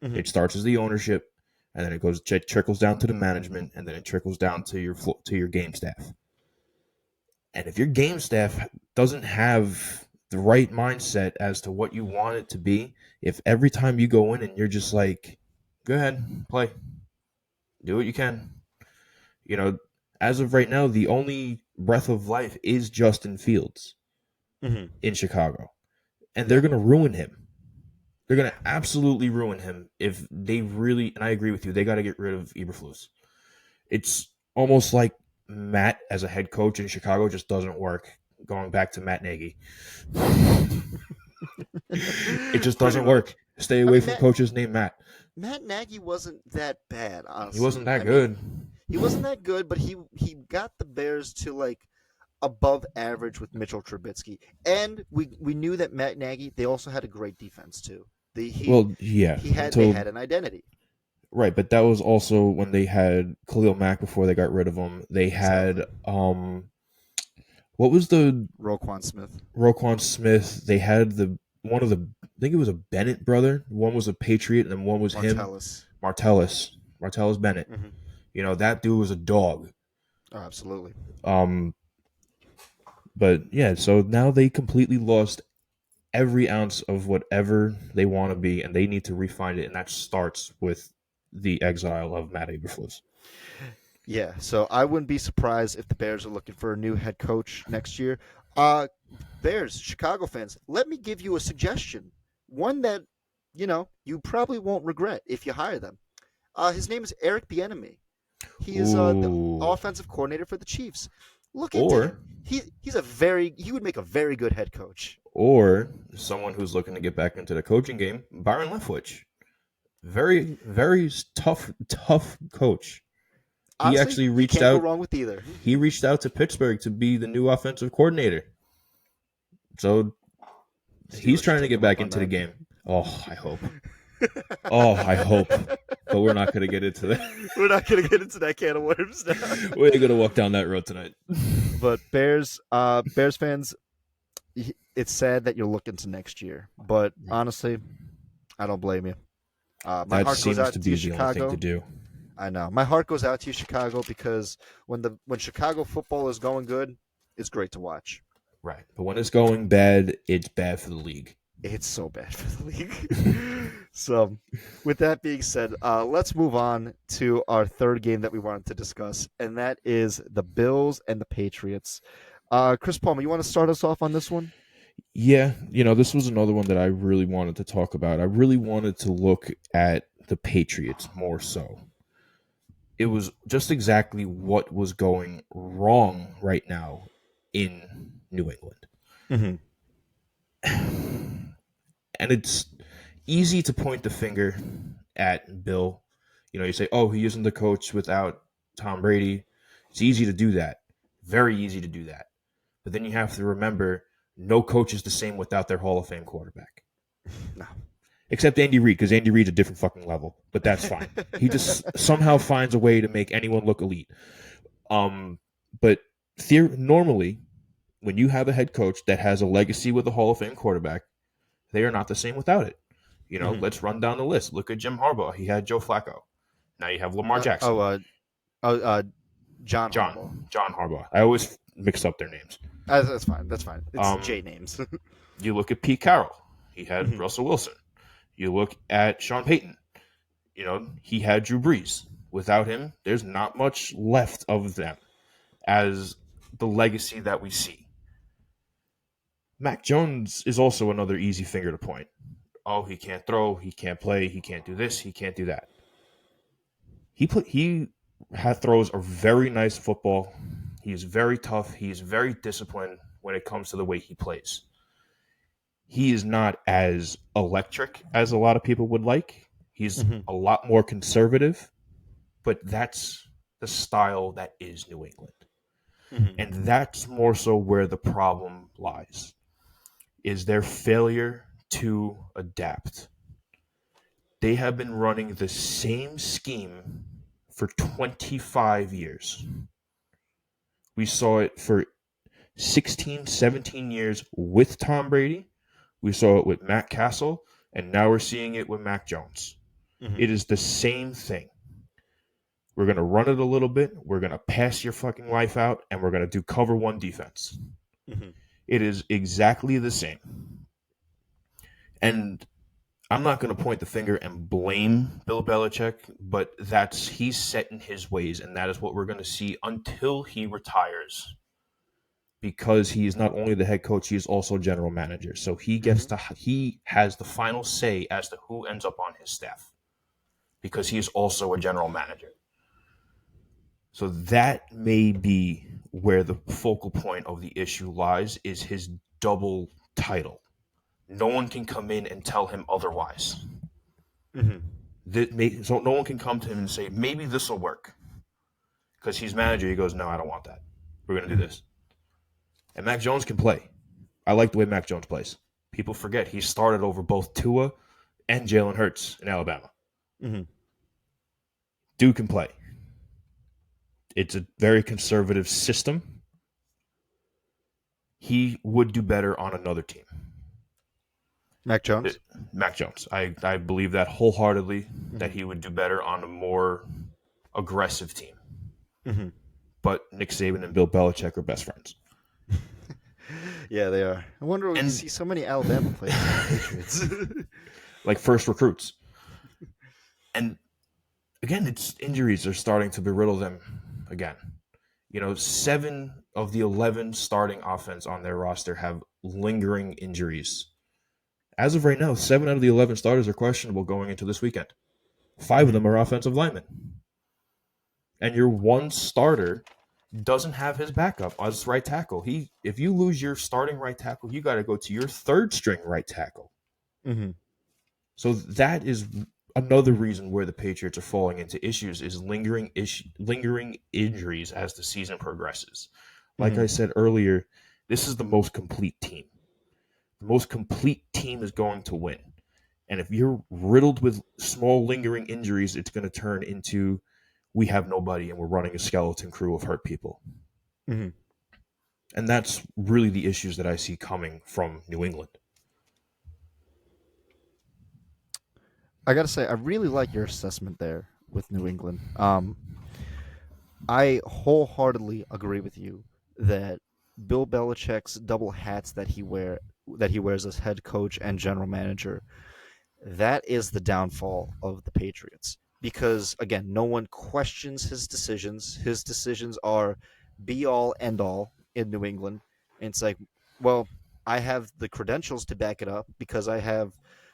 Mm-hmm. It starts as the ownership, and then it trickles down to the management, and then it trickles down to your game staff. And if your game staff doesn't have the right mindset as to what you want it to be, if every time you go in and you're just like, go ahead, play, do what you can, you know, as of right now, the only breath of life is Justin Fields Mm-hmm. in Chicago, and they're Yeah. going to ruin him. They're going to absolutely ruin him if they really. And I agree with you. They got to get rid of Eberflus. It's almost like Matt as a head coach in Chicago just doesn't work. Going back to Matt Nagy, it just Pretty doesn't much. work. Stay I away mean, from coaches named Matt. Matt Nagy wasn't that bad, He wasn't honestly. that I mean, good. he wasn't that good, but he got the Bears to like above average with Mitchell Trubisky, and we knew that Matt Nagy they also had a great defense too. The, Well, yeah, they until had an identity. right, but that was also when they had Khalil Mack before they got rid of him. They had Exactly. what was the Roquan Smith, Roquan Smith? They had the one of the I think it was a Bennett brother. One was a Patriot, and then one was him, Martellus. Martellus Bennett. Mm-hmm. That dude was a dog. Oh, absolutely. Um, but yeah, so now they completely lost every ounce of whatever they want to be, and they need to refine it, and that starts with the exile of Matt Eberflus. Yeah, so I wouldn't be surprised if the Bears are looking for a new head coach next year. Uh, Bears, Chicago fans, let me give you a suggestion. One that, you probably won't regret if you hire them. His name is Eric Bieniemy. He is the Ooh. offensive coordinator for the Chiefs. Look into Or him. He would make a very good head coach. or someone who's looking to get back into the coaching game, Byron Leftwich. Very, very tough coach. He Honestly, actually you reached can't go out. wrong with either. He reached out to Pittsburgh to be the new offensive coordinator. So he's Steelers should trying to take get him up back on into the that. game. Oh, I hope. Oh, I hope. But we're not going to get into that. We're not going to get into that can of worms now. We're going to walk down that road tonight. But Bears fans, it's sad that you're looking to next year. But honestly, I don't blame you. My That heart goes seems out to to you, be the only thing Chicago. to do. I know. My heart goes out to you, Chicago, because when Chicago football is going good, it's great to watch. Right. But when it's going bad, it's bad for the league. It's so bad for the league. So, with that being said, let's move on to our third game that we wanted to discuss, and that is the Bills and the Patriots. Chris Palmer, you want to start us off on this one? Yeah, this was another one that I really wanted to talk about. I really wanted to look at the Patriots more so. It was just exactly what was going wrong right now in New England. Mm-hmm. And it's easy to point the finger at Bill. You say, oh, he isn't the coach without Tom Brady. It's easy to do that. Very easy to do that. But then you have to remember no coach is the same without their Hall of Fame quarterback. No. Except Andy Reid, because Andy Reid's a different fucking level. But that's fine. He just somehow finds a way to make anyone look elite. But normally, when you have a head coach that has a legacy with a Hall of Fame quarterback, they are not the same without it. Mm-hmm. Let's run down the list. Look at Jim Harbaugh. He had Joe Flacco. Now you have Lamar Jackson. John Harbaugh. John Harbaugh. I always mix up their names. That's fine. It's J names. You look at Pete Carroll. He had Mhm. Russell Wilson. You look at Sean Payton. He had Drew Brees. Without him, there's not much left of them as the legacy that we see. Mac Jones is also another easy finger to point. Oh, he can't throw, he can't play, he can't do this, he can't do that. Throws a very nice football. He is very tough. He is very disciplined when it comes to the way he plays. He is not as electric as a lot of people would like. He's Mm-hmm. a lot more conservative, but that's the style that is New England. Mm-hmm. And that's more so where the problem lies, is their failure to adapt. They have been running the same scheme for 25 years. We saw it for 16, 17 years with Tom Brady. We saw it with Matt Castle, and now we're seeing it with Mac Jones. Mm-hmm. It is the same thing. We're going to run it a little bit. We're going to pass your fucking life out, and we're going to do cover one defense. Mm-hmm. It is exactly the same. And I'm not going to point the finger and blame Bill Belichick, but he's set in his ways, and that is what we're going to see until he retires. Because he is not only the head coach, he is also general manager. So he has the final say as to who ends up on his staff. Because he is also a general manager. So that may be where the focal point of the issue lies, is his double title. No one can come in and tell him otherwise. Mm-hmm. So no one can come to him and say, maybe this will work. Because he's manager, he goes, no, I don't want that. We're going to do this. And Mac Jones can play. I like the way Mac Jones plays. People forget he started over both Tua and Jalen Hurts in Alabama. Mm-hmm. Dude can play. It's a very conservative system. He would do better on another team. Mac Jones? Mac Jones. I believe that wholeheartedly, Mm-hmm. that he would do better on a more aggressive team. Mm-hmm. But Nick Saban and Bill Belichick are best friends. Yeah, they are. I wonder why you see so many Alabama players on the Patriots. Like first recruits. And again, it's injuries are starting to beriddle them again. 7 of the 11 starting offense on their roster have lingering injuries. As of right now, 7 out of the 11 starters are questionable going into this weekend. 5 of them are offensive linemen. And your one starter doesn't have his backup as right tackle. If you lose your starting right tackle, you got to go to your third string right tackle. Mm-hmm. So that is another reason where the Patriots are falling into issues, is lingering injuries as the season progresses. Like Mm-hmm. I said earlier, this is the most complete team. The most complete team is going to win. And if you're riddled with small lingering injuries, it's going to turn into, we have nobody and we're running a skeleton crew of hurt people. Mm-hmm. And that's really the issues that I see coming from New England. I gotta say, I really like your assessment there with New England. I wholeheartedly agree with you that Bill Belichick's double hats that he wears as head coach and general manager, that is the downfall of the Patriots. Because again, no one questions his decisions. His decisions are be all end all in New England. And it's like, well, I have the credentials to back it up because I have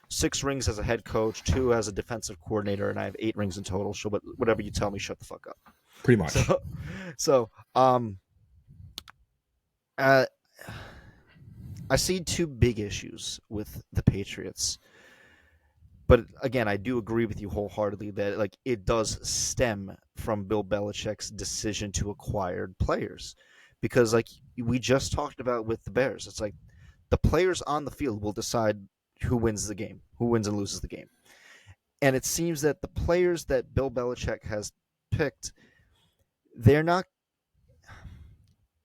6 rings as a head coach, 2 as a defensive coordinator, and I have 8 rings in total. So whatever you tell me, shut the fuck up. Pretty much. So, uh, I see 2 big issues with the Patriots. But again, I do agree with you wholeheartedly that like it does stem from Bill Belichick's decision to acquire players. Because like we just talked about with the Bears, it's like the players on the field will decide who wins the game, who wins and loses the game. And it seems that the players that Bill Belichick has picked, they're not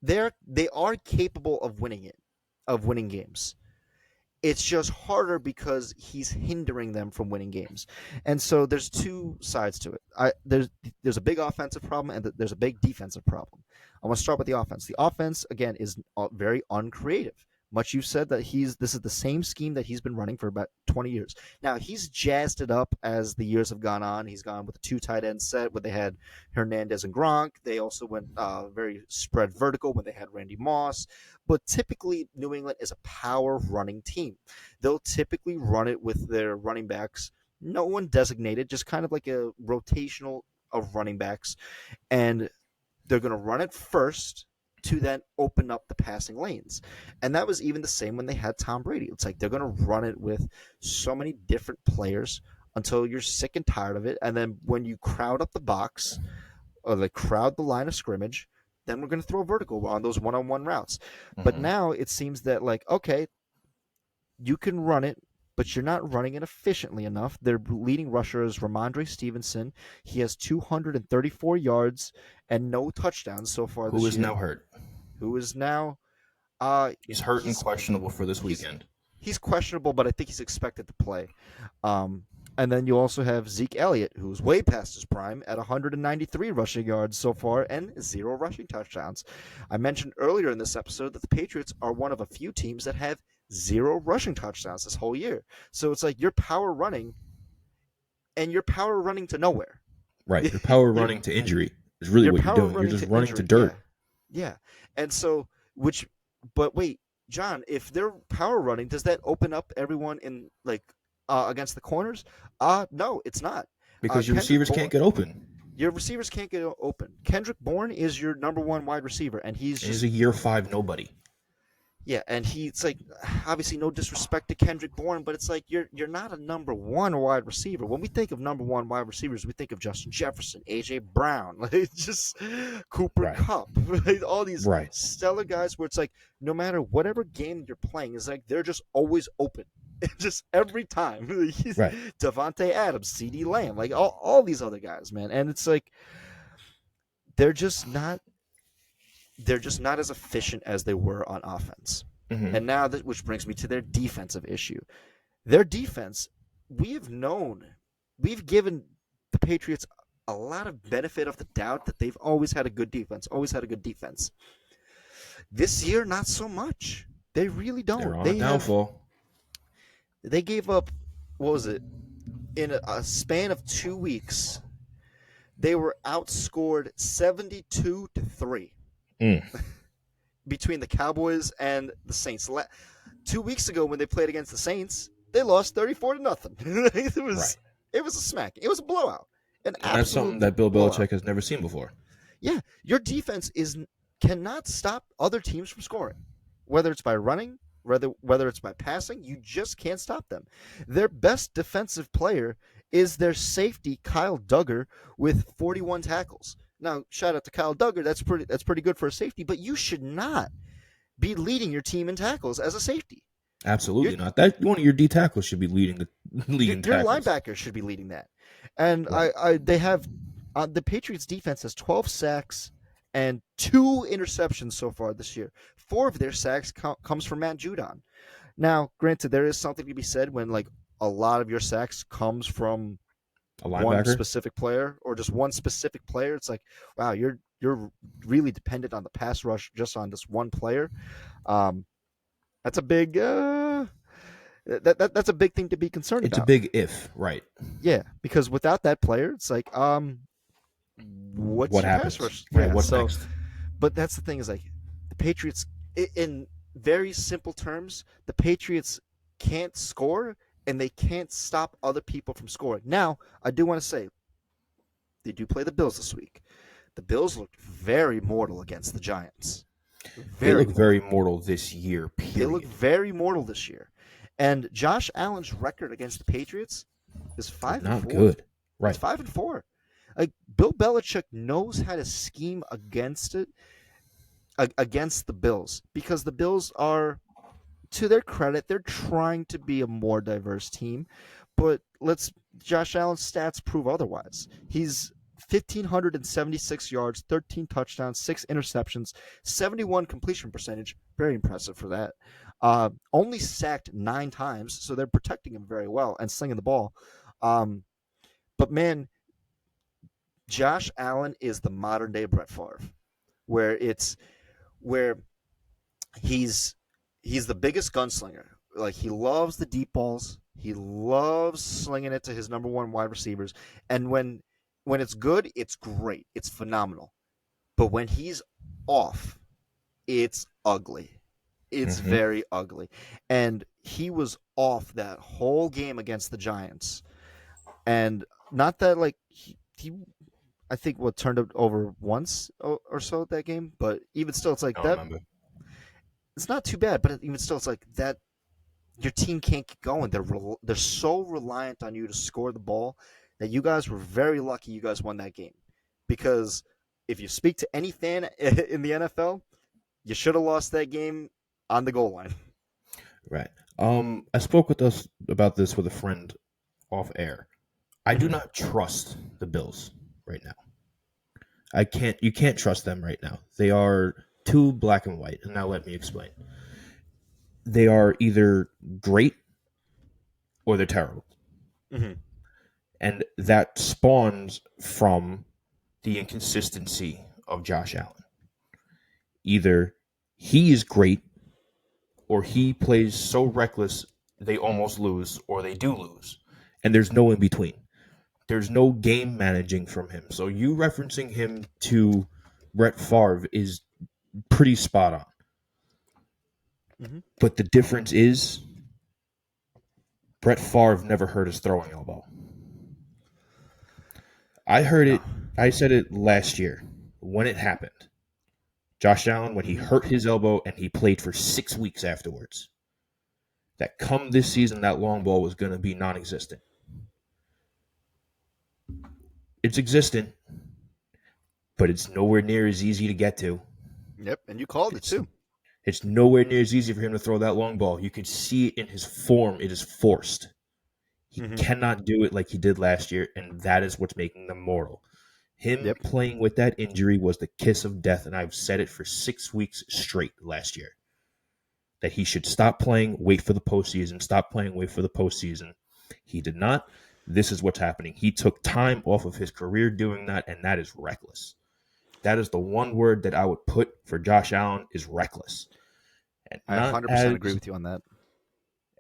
they are capable of winning games. It's just harder because he's hindering them from winning games. And so there's 2 sides to it. There's a big offensive problem and there's a big defensive problem. I want to start with the offense. The offense again is very uncreative. Much you said that this is the same scheme that he's been running for about 20 years. Now he's jazzed it up as the years have gone on. He's gone with a two tight end set where they had Hernandez and Gronk. They also went very spread vertical when they had Randy Moss. But typically, New England is a power running team. They'll typically run it with their running backs, no one designated, just kind of like a rotational of running backs, and they're going to run it first to then open up the passing lanes. And that was even the same when they had Tom Brady. It's like they're going to run it with so many different players until you're sick and tired of it. And then when you crowd up the box or they crowd the line of scrimmage, then we're going to throw vertical on those one-on-one routes. But Hmm. now it seems that, like, okay, you can run it, but you're not running it efficiently enough. Their leading rusher is Ramondre Stevenson. He has 234 yards and no touchdowns so far Who this is year. now hurt? Who is now uh He's hurt and he's questionable for this he's weekend. he's questionable, but I think he's expected to play. Um, and then you also have Zeke Elliott, who's way past his prime at 193 rushing yards so far and zero rushing touchdowns. I mentioned earlier in this episode that the Patriots are one of a few teams that have zero rushing touchdowns this whole year. So it's like you're power running and you're power running to nowhere. Right. Your power you're running to injury is really you're what you're power doing. You're running just to running to injury. Yeah. dirt. Yeah. And so which but wait, John, if they're power running, does that open up everyone in like against the corners? No, it's not. Because your Kendrick receivers can't Bourne, get open. your receivers can't get open. Kendrick Bourne is your number one wide receiver, and he's And he's just a year five nobody. yeah, and it's like obviously no disrespect to Kendrick Bourne, but it's like you're not a number one wide receiver. When we think of number one wide receivers, we think of Justin Jefferson, AJ Brown, like just Cooper Right. Kupp, like all these Right. stellar guys. Where it's like no matter whatever game you're playing, it's like they're just always open, just every time. Right. Devontae Adams, C.D. Lamb, like all these other guys, man, and it's like they're just not they're just not as efficient as they were on offense. Hmm. And now that which brings me to their defensive issue. Their defense, we have known, we've given the Patriots a lot of benefit of the doubt that they've always had a good defense, always had a good defense. This year, not so much. They really They're don't. on a downfall. They gave up, what was it, in a span of 2 weeks, they were outscored 72-3 Mm. between the Cowboys and the Saints. 2 weeks ago, when they played against the Saints, they lost 34-0. it Right. was it was a smack. It was a blowout, an And that's something absolute that Bill blowout. Belichick has never seen before. Yeah, your defense cannot stop other teams from scoring, whether it's by running, whether it's by passing. You just can't stop them. Their best defensive player is their safety Kyle Duggar with 41 tackles. Now, shout out to Kyle Duggar. That's pretty good for a safety, but you should not be leading your team in tackles as a safety. Your Absolutely not. That one of your D tackles should be leading the league your, in your tackles. linebacker should be leading that. And Right. they have the Patriots defense has 12 sacks and 2 interceptions so far this year. 4 of their sacks comes from Matt Judon. Now, granted, there is something to be said when like a lot of your sacks comes from A one linebacker. specific player or just one specific player. It's like, wow, you're really dependent on the pass rush just on this one player. Um, that's a big that's a big thing to be concerned It's a about. big if, right? Yeah, because without that player, it's like, what's What your pass happens? rush? Right. Yeah, What so, next? but that's the thing is like, the Patriots, in very simple terms, the Patriots can't score and they can't stop other people from scoring. Now, I do want to say, they do play the Bills this week. The Bills looked very mortal against the Giants. They Very look very mortal. mortal this year. They look Period. very mortal this year. And Josh Allen's record against the Patriots is Is five and not four. good. It's Right. 5-4. Like Bill Belichick knows how to scheme against the Bills because the Bills are, to their credit, they're trying to be a more diverse team. But Josh Allen's stats prove otherwise. He's 1,576 yards, 13 touchdowns, 6 interceptions, 71 completion percentage. Very impressive for that. Only sacked 9 times, so they're protecting him very well and slinging the ball. But man, Josh Allen is the modern day Brett Favre, where it's where he's he's the biggest gunslinger. Like he loves the deep balls. He loves slinging it to his number one wide receivers. And when it's good, it's great. It's phenomenal. But when he's off, it's ugly. It's Hmm. very ugly. And he was off that whole game against the Giants. And not that like he I think what turned it over once or so that game, but even still, it's like I don't that. remember. It's not too bad, but even still, it's like that. Your team can't get going. They're so reliant on you to score the ball that you guys were very lucky. You guys won that game because if you speak to any fan in the NFL, you should have lost that game on the goal line. Right. I spoke with us about this with a friend off air. I do Mm-hmm. not trust the Bills right now. I can't. You can't trust them right now. They are too black and white. And now let me explain. They are either great or they're terrible, Mm-hmm. and that spawns from the inconsistency of Josh Allen. Either he is great or he plays so reckless they almost lose or they do lose. And there's no in between. There's no game managing from him. So you referencing him to Brett Favre is pretty spot on. Mm-hmm. But the difference is Brett Favre never hurt his throwing elbow. I heard No. it, I said it last year when it happened. Josh Allen, when he Mm-hmm. hurt his elbow and he played for 6 weeks afterwards, that come this season, that long ball was going to be non existent. It's existent, but it's nowhere near as easy to get to. Yep, and you called it It's too. it's nowhere near as easy for him to throw that long ball. You could see it in his form. It is forced. He Mm-hmm. cannot do it like he did last year, and that is what's making them mortal. Him Yep. playing with that injury was the kiss of death, and I've said it for 6 weeks straight last year. That he should stop playing, wait for the postseason, stop playing, wait for the postseason. He did not. This is what's happening. He took time off of his career doing that, and that is reckless. That is the one word that I would put for Josh Allen is reckless. And I not 100% agree with you on that.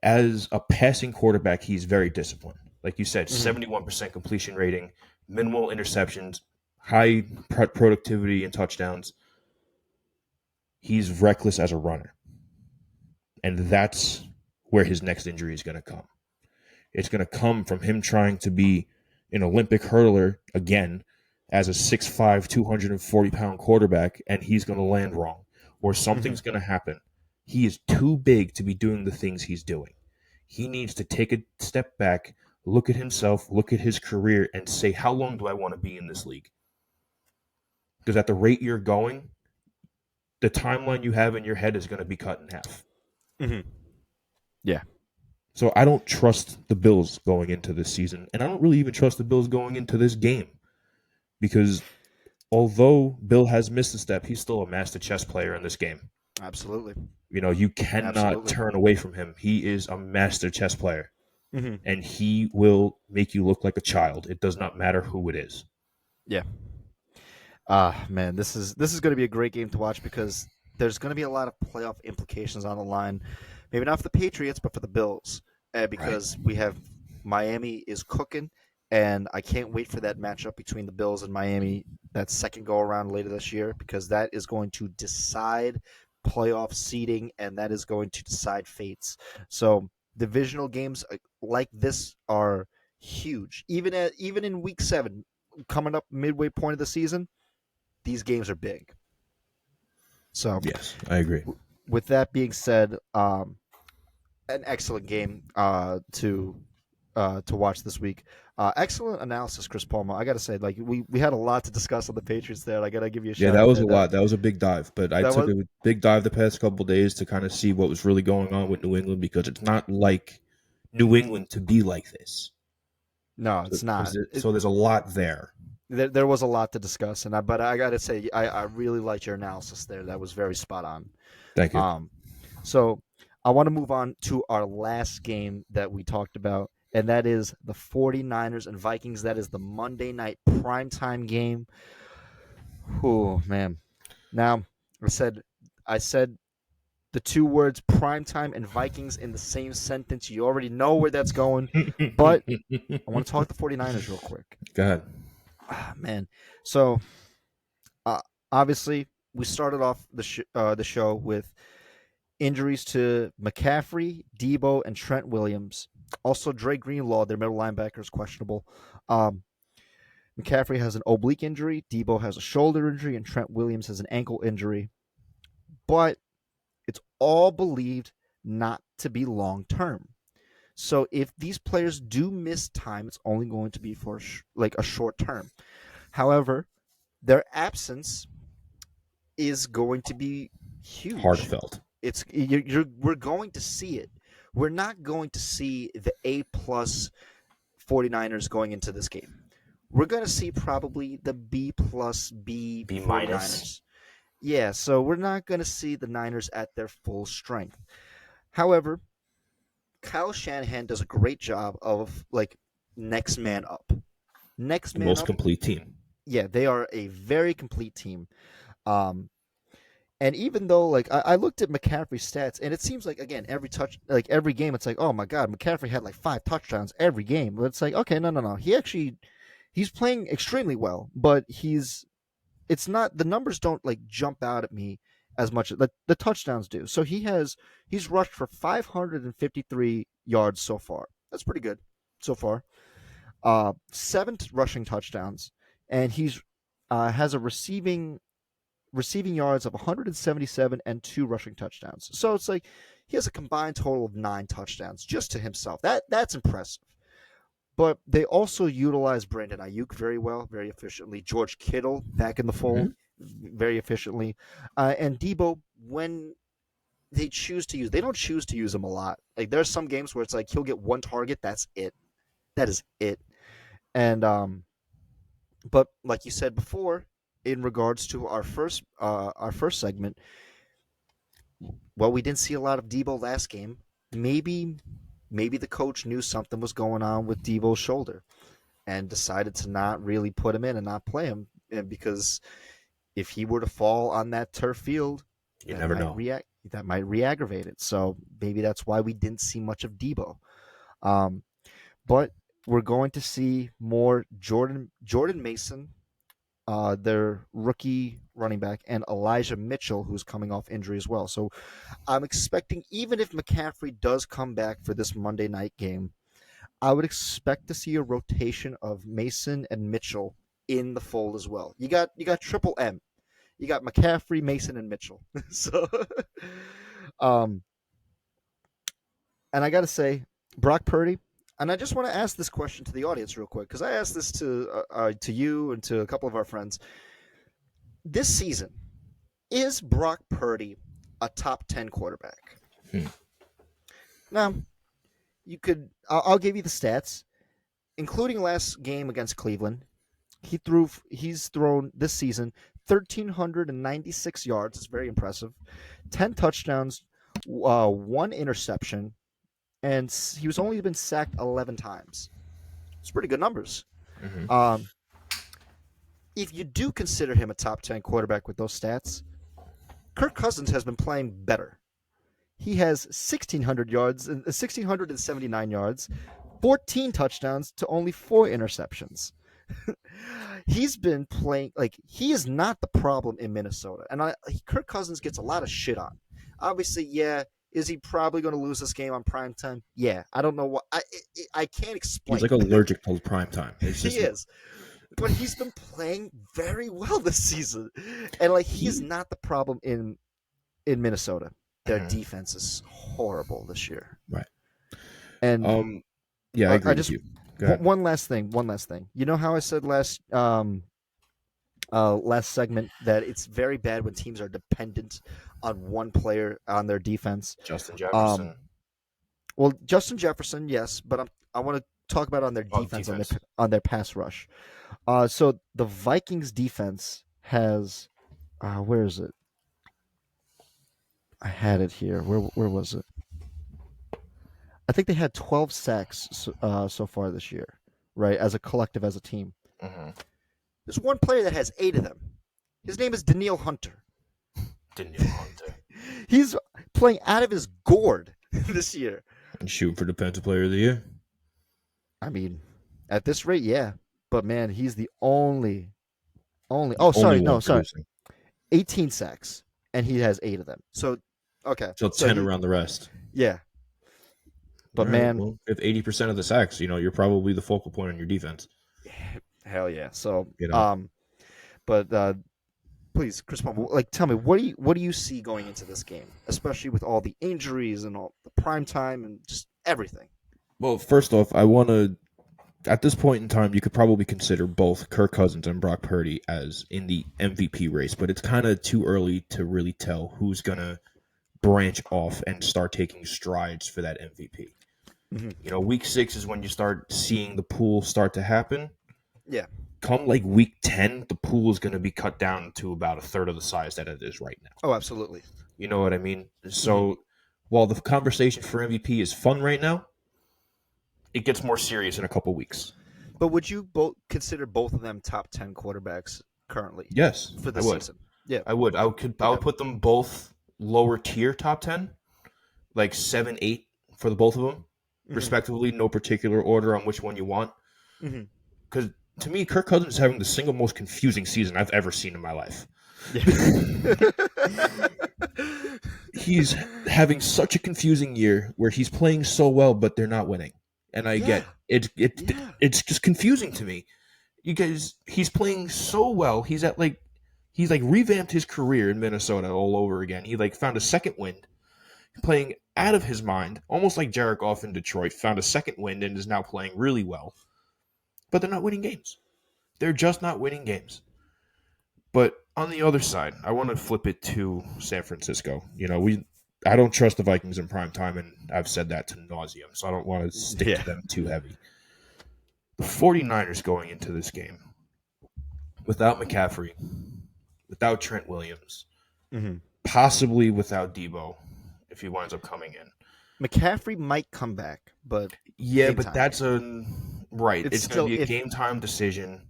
as a passing quarterback, he's very disciplined. Like you said, Mm-hmm. 71% completion rating, minimal interceptions, high productivity and touchdowns. He's reckless as a runner. And that's where his next injury is going to come. It's going to come from him trying to be an Olympic hurdler again as a 6'5", 240-pound quarterback, and he's going to land wrong, or Mm-hmm. something's going to happen. He is too big to be doing the things he's doing. He needs to take a step back, look at himself, look at his career, and say, how long do I want to be in this league? Because at the rate you're going, the timeline you have in your head is going to be cut in half. Mm-hmm. Yeah. So I don't trust the Bills going into this season, and I don't really even trust the Bills going into this game because although Bill has missed a step, he's still a master chess player in this game. Absolutely. You know, you cannot Absolutely. turn away from him. He is a master chess player, Mm-hmm. and he will make you look like a child. It does not matter who it is. Yeah. Man, this is going to be a great game to watch because there's going to be a lot of playoff implications on the line. Maybe not for the Patriots, but for the Bills, Right. because we have Miami is cooking, and I can't wait for that matchup between the Bills and Miami, that second go around later this year, because that is going to decide playoff seeding, and that is going to decide fates. So divisional games like this are huge. Even in Week 7, coming up midway point of the season, these games are big. So, Yes, I agree. with that being said, an excellent game to watch this week. Excellent analysis, Chris Palmer. I got to say, like we had a lot to discuss on the Patriots there. I got to give you a Yeah, shout that out was there. a That lot. That was a big dive, but I that took was a big dive the past couple of days to kind of see what was really going on with New England because it's not like New England to be like this. no, So, it's not. so there's a lot there. There was a lot to discuss, but I got to say, I really liked your analysis there. That was very spot on. Thank you. Um, so I want to move on to our last game that we talked about, and that is the 49ers and Vikings. That is the Monday night primetime game. Oh man. Now, I said the two words primetime and Vikings in the same sentence. You already know where that's going. But I want to talk the 49ers real quick. Go ahead. Ah, man. So, uh, obviously, we started off the show with injuries to McCaffrey, Debo, and Trent Williams. Also, Dre Greenlaw, their middle linebacker, is questionable. Um, McCaffrey has an oblique injury, Debo has a shoulder injury, and Trent Williams has an ankle injury. But it's all believed not to be long term. So if these players do miss time, it's only going to be for like a short term. However, their absence is going to be huge. Heartfelt. We're going to see it. We're not going to see the A plus 49ers going into this game. We're going to see probably the B plus B B minus. 49ers. Yeah, so we're not going to see the Niners at their full strength. However, Kyle Shanahan does a great job of like next man up. Next The man most up. complete team. Yeah, they are a very complete team. Um, and even though like I looked at McCaffrey's stats, and it seems like again every game, it's like oh my god, McCaffrey had like 5 touchdowns every game. But it's like okay, no. He's playing extremely well, but it's not the numbers don't like jump out at me as much as the touchdowns do. So he's rushed for 553 yards so far. That's pretty good so far. Seven rushing touchdowns, and he's has a receiving yards of 177 and 2 rushing touchdowns. So it's like he has a combined total of 9 touchdowns just to himself. That's impressive. But they also utilize Brandon Ayuk very well, very efficiently. George Kittle back in the fold Mm-hmm. very efficiently. And Debo, when they don't choose to use him a lot. Like there's some games where it's like he'll get one target, that's it. That is it. And but like you said before, in regards to our first segment, well, we didn't see a lot of Debo last game. Maybe the coach knew something was going on with Debo's shoulder and decided to not really put him in and not play him, and because if he were to fall on that turf field, You never know. that might re-aggravate it. So maybe that's why we didn't see much of Debo. Um, but we're going to see more Jordan Mason, their rookie running back, and Elijah Mitchell, who's coming off injury as well. So I'm expecting, even if McCaffrey does come back for this Monday night game, I would expect to see a rotation of Mason and Mitchell in the fold as well. You got triple M. You got McCaffrey, Mason, and Mitchell. So, um, and I got to say, Brock Purdy. And I just want to ask this question to the audience real quick because I asked this to you and to a couple of our friends. This season, is Brock Purdy a top 10 quarterback? Hmm. Now, I'll give you the stats, including last game against Cleveland. He's thrown this season 1,396 yards. It's very impressive. 10 touchdowns, 1 interception, and he was only been sacked 11 times. It's pretty good numbers. Mm-hmm. Um, if you do consider him a top 10 quarterback with those stats, Kirk Cousins has been playing better. He has 1,600 yards, 1,679 yards, 14 touchdowns to only 4 interceptions. He's been playing like he is not the problem in Minnesota, and Kirk Cousins gets a lot of shit on. Obviously, yeah. Is he probably going to lose this game on prime time? Yeah, I don't know what I can't He's explain. like allergic to prime time. It's He just is, but he's been playing very well this season, and like he is not the problem in Minnesota. Their Mhm. defense is horrible this year, Right. and Yeah, I agree I with just you. Go ahead. one last thing. One last thing. You know how I said last segment that it's very bad when teams are dependent on one player on their defense. Justin Um, Jefferson. well, Justin Jefferson, yes, but I want to talk about on their Oh, defense, defense. on their pass rush. So the Vikings defense has where is it? I had it here. Where was it? I think they had 12 sacks so far this year, right? As a collective, as a team. Mm-hmm. There's one player that has 8 of them. His name is Daniil Hunter. Daniel Hunter. He's playing out of his gourd this year. And shooting for Defensive Player of the Year. I mean, at this rate, yeah. But man, he's the only. The Oh, only sorry, one no, sorry. producing. 18 sacks, and he has 8 of them. So, okay, So so 10 around the rest. yeah. All But right. man, Well, if 80% of the sacks, you're probably the focal point on your defense. hell yeah. So, You know. but please, Chris Paul, like, tell me, what do you see going into this game, especially with all the injuries and all the prime time and just everything? Well, first off, I want to. At this point in time, you could probably consider both Kirk Cousins and Brock Purdy as in the MVP race, but it's kind of too early to really tell who's gonna branch off and start taking strides for that MVP. Mm-hmm. Week 6 is when you start seeing the pool start to happen. Yeah. Come like week 10, the pool is going to be cut down to about a third of the size that it is right now. Oh, absolutely. You know what I mean? So while the conversation for MVP is fun right now, it gets more serious in a couple weeks. But would you both consider both of them top 10 quarterbacks currently Yes, for I this would. season? Yeah. I would. I would put them both lower tier top 10, like 7, 8 for the both of them, respectively. No particular order on which one you want. Because to me, Kirk Cousins is having the single most confusing season I've ever seen in my life. Yeah. He's having such a confusing year where he's playing so well, but they're not winning. And I get it. It's just confusing to me. You guys, he's playing so well. He's revamped his career in Minnesota all over again. He found a second wind, playing out of his mind, almost like Jared Goff in Detroit. Found a second wind and is now playing really well. But they're not winning games. They're just not winning games. But on the other side, I want to flip it to San Francisco. I don't trust the Vikings in prime time, and I've said that to nauseum, so I don't want to stick to them too heavy. The 49ers going into this game, without McCaffrey, without Trent Williams, possibly without Debo, if he winds up coming in. McCaffrey might come back, but yeah, but that's right. It's going to be a game time decision.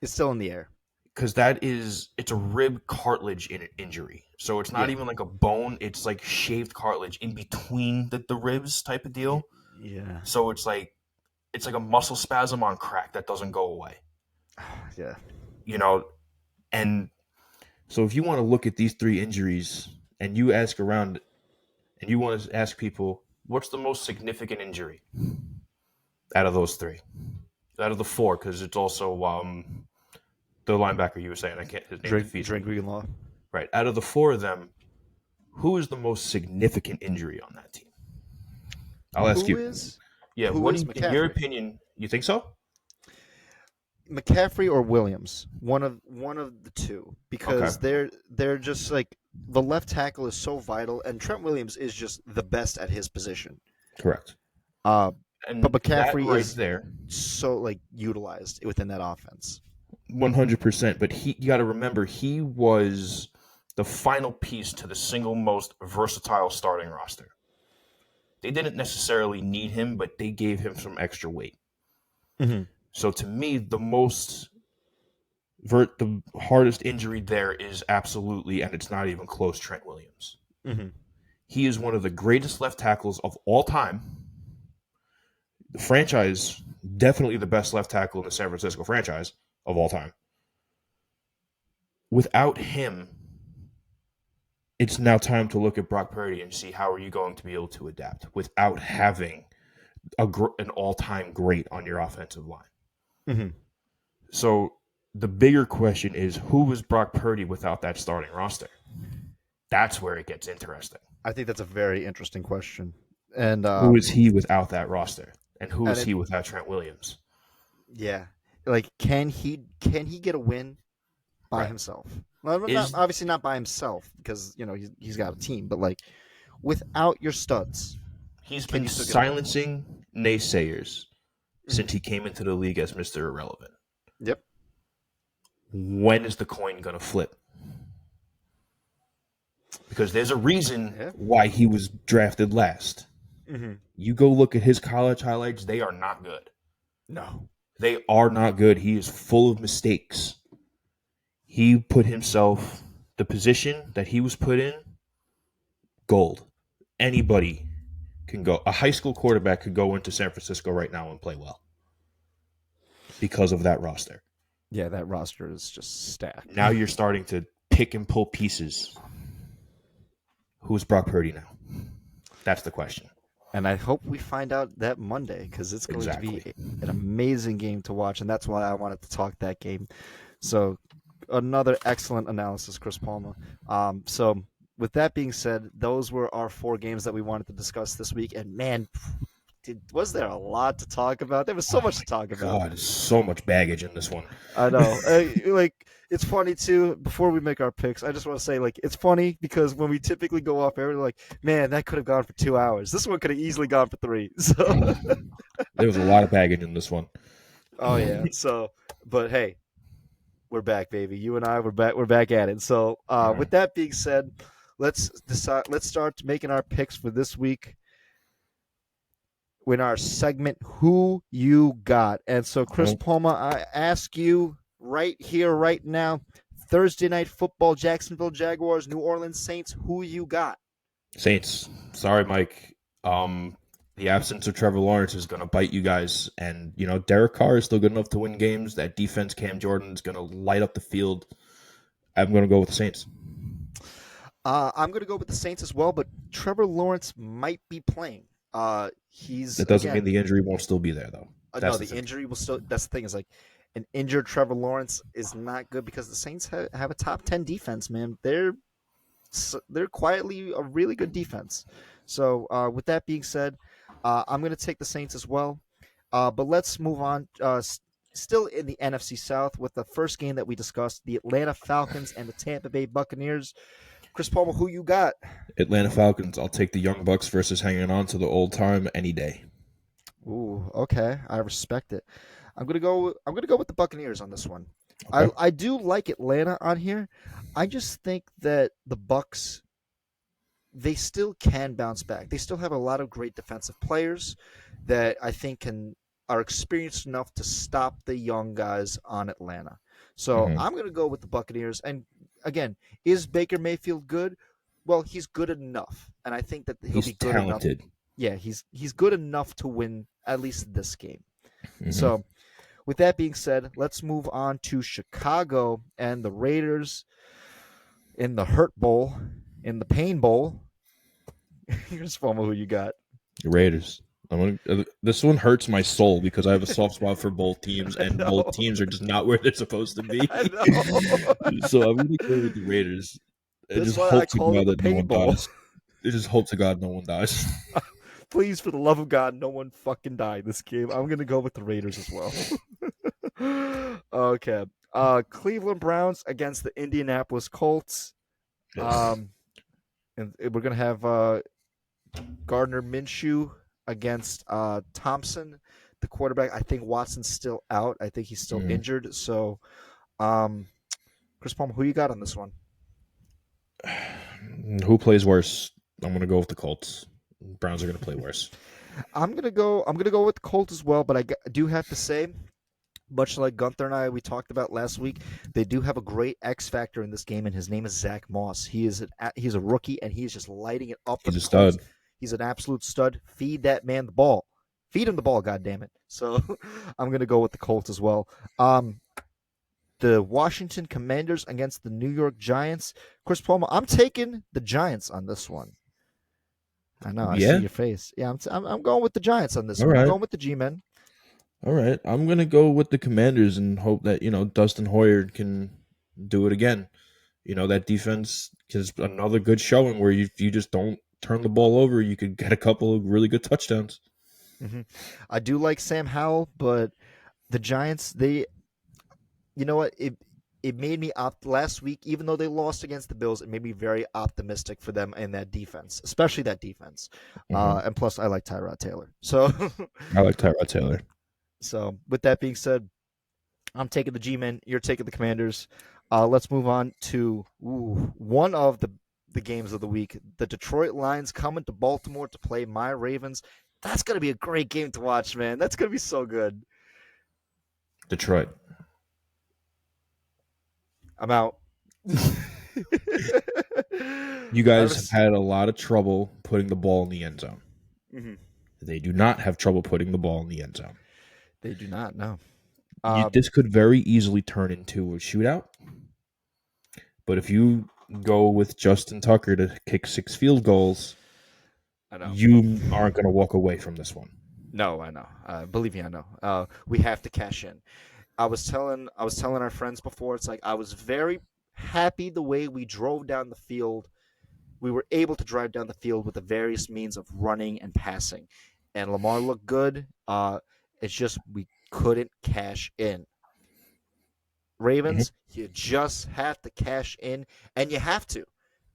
It's still in the air. Because it's a rib cartilage injury. So it's not even like a bone. It's like shaved cartilage in between the ribs type of deal. Yeah. So it's like a muscle spasm on crack that doesn't go away. Yeah. And so if you want to look at these 3 injuries and you ask around and you want to ask people, what's the most significant injury out of those 3? Out of the 4, because it's also the linebacker you were saying, I can't. His name Drake Greenlaw. Right. Out of the 4 of them, who is the most significant injury on that team? I'll ask you. In your opinion, you think so? McCaffrey or Williams, one of the two, because they're just like the left tackle is so vital, and Trent Williams is just the best at his position. Correct. But McCaffrey is there so utilized within that offense. 100%. But you got to remember, he was the final piece to the single most versatile starting roster. They didn't necessarily need him, but they gave him some extra weight. So to me, the hardest injury there is absolutely, and it's not even close, Trent Williams. He is one of the greatest left tackles of all time. The franchise, definitely the best left tackle in the San Francisco franchise of all time. Without him, it's now time to look at Brock Purdy and see how are you going to be able to adapt without having an all-time great on your offensive line. So the bigger question is, who was Brock Purdy without that starting roster? That's where it gets interesting. I think that's a very interesting question. And who is he without that roster? And who is he without Trent Williams? Yeah. Can he get a win by himself? Well, obviously not by himself, because he's got a team, but without your studs. He's been silencing naysayers since he came into the league as Mr. Irrelevant. Yep. When is the coin going to flip? Because there's a reason why he was drafted last. You go look at his college highlights, they are not good. No. They are not good. He is full of mistakes. He put himself, the position that he was put in, gold. anybody can go. A high school quarterback could go into San Francisco right now and play well because of that roster. Yeah, that roster is just stacked. Now you're starting to pick and pull pieces. Who's Brock Purdy now? That's the question. And I hope we find out that Monday because it's going to be Exactly. an amazing game to watch, and that's why I wanted to talk that game. So, another excellent analysis, Chris Palmer. So, with that being said, those were our 4 games that we wanted to discuss this week. And man, was there a lot to talk about? There was so Oh much my to talk about. God, there's so much baggage in this one. I know. Like it's funny too. Before we make our picks, I just want to say like it's funny because when we typically go off air, we're like, man, that could have gone for 2 hours. This one could have easily gone for 3. So, There was a lot of baggage in this one. oh yeah. So, but hey, we're back, baby. You and I, we're back. We're back at it. So, with that being said, let's decide. Let's start making our picks for this week. In our segment, who you got? And so, Chris Well, Palma, I ask you right here, right now, Thursday night football, Jacksonville Jaguars, New Orleans Saints. Who you got? Saints. Sorry, Mike. The absence of Trevor Lawrence is going to bite you guys, and Derek Carr is still good enough to win games. That defense, Cam Jordan, is going to light up the field. I'm going to go with the Saints. I'm going to go with the Saints as well, but Trevor Lawrence might be playing. He's That doesn't mean again. the injury won't still be there, though. No, That's the the thing. injury will still. That's the thing is like an injured Trevor Lawrence is not good because the Saints have a top 10 defense. Man, they're quietly a really good defense. So with that being said, I'm going to take the Saints as well. But let's move on. Still in the NFC South with the first game that we discussed, the Atlanta Falcons and the Tampa Bay Buccaneers. Chris Palmer, who you got? Atlanta Falcons. I'll take the Young Bucks versus hanging on to the old time any day. Ooh, okay, I respect it. I'm gonna go. I'm gonna go with the Buccaneers on this one. I Okay. I do like Atlanta on here. I just think that the Bucks they still can bounce back. They still have a lot of great defensive players that I think can are experienced enough to stop the young guys on Atlanta. So Mm-hmm. I'm gonna go with the Buccaneers. And again, is Baker Mayfield good? Well, he's good enough, and I think that he'll He's be good enough. talented. Yeah, he's good enough to win at least this game. Mm-hmm. So, with that being said, let's move on to Chicago and the Raiders in the Hurt Bowl, in the Pain Bowl. Here's Fomo, who you got. The Raiders. This one hurts my soul because I have a soft spot for both teams, I and both know. teams are just not where they're supposed to be. I know. So I'm going to go with the Raiders. I That's just why I hope to call it God the that no Pain one Bowl. dies. I just hope to God no one dies. Please, for the love of God, no one fucking die this game. I'm gonna go with the Raiders as well. Okay. Cleveland Browns against the Indianapolis Colts. Yes. Um, and we're gonna have Gardner Minshew against Thompson, the quarterback. I think Watson's still out. I think he's still Mhm. injured. So, um, Chris Palmer, who you got on this one? Who plays worse? I'm going to go with the Colts. Browns are going to play worse. I'm gonna go. I'm gonna go with the Colts as well. But I do have to say, much like Gunther and I we talked about last week, they do have a great X factor in this game, and his name is Zach Moss. He's a rookie, and he's just lighting it up for He's the a Colts. stud. He's an absolute stud. Feed that man the ball. Feed him the ball, God damn it. So I'm gonna go with the Colts as well. The Washington Commanders against the New York Giants. Chris Palmer, I'm taking the Giants on this one. I know. I see Yeah. your face. Yeah, I'm going with the Giants on this All one. I'm right. going with the G-men. All right. I'm going to go with the Commanders and hope that, Dustin Hoyer can do it again. That defense is another good showing where you just don't turn the ball over. You could get a couple of really good touchdowns. Hmm. I do like Sam Howell, but the Giants, you know what? It made me last week, even though they lost against the Bills, it made me very optimistic for them in that defense, especially that defense. Hmm. And plus, I like Tyrod Taylor. So, I like Tyrod Taylor. so with that being said, I'm taking the G-men. You're taking the Commanders. Let's move on to one of the games of the week. The Detroit Lions coming to Baltimore to play my Ravens. That's gonna be a great game to watch, man. That's gonna be so good. Detroit. I'm out. You I guys have was. had a lot of trouble putting the ball in the end zone. Mhm. They do not have trouble putting the ball in the end zone. They do not know. Uh, This could very easily turn into a shootout, but if you go with Justin Tucker to kick 6 field goals, I know. you aren't going to walk away from this one. No, I know. Believe me, I know. We have to cash in. I was telling our friends before. It's like I was very happy the way we drove down the field. We were able to drive down the field with the various means of running and passing, and Lamar looked good. It's just we couldn't cash in. Mhm. Ravens, you just have to cash in, and you have to,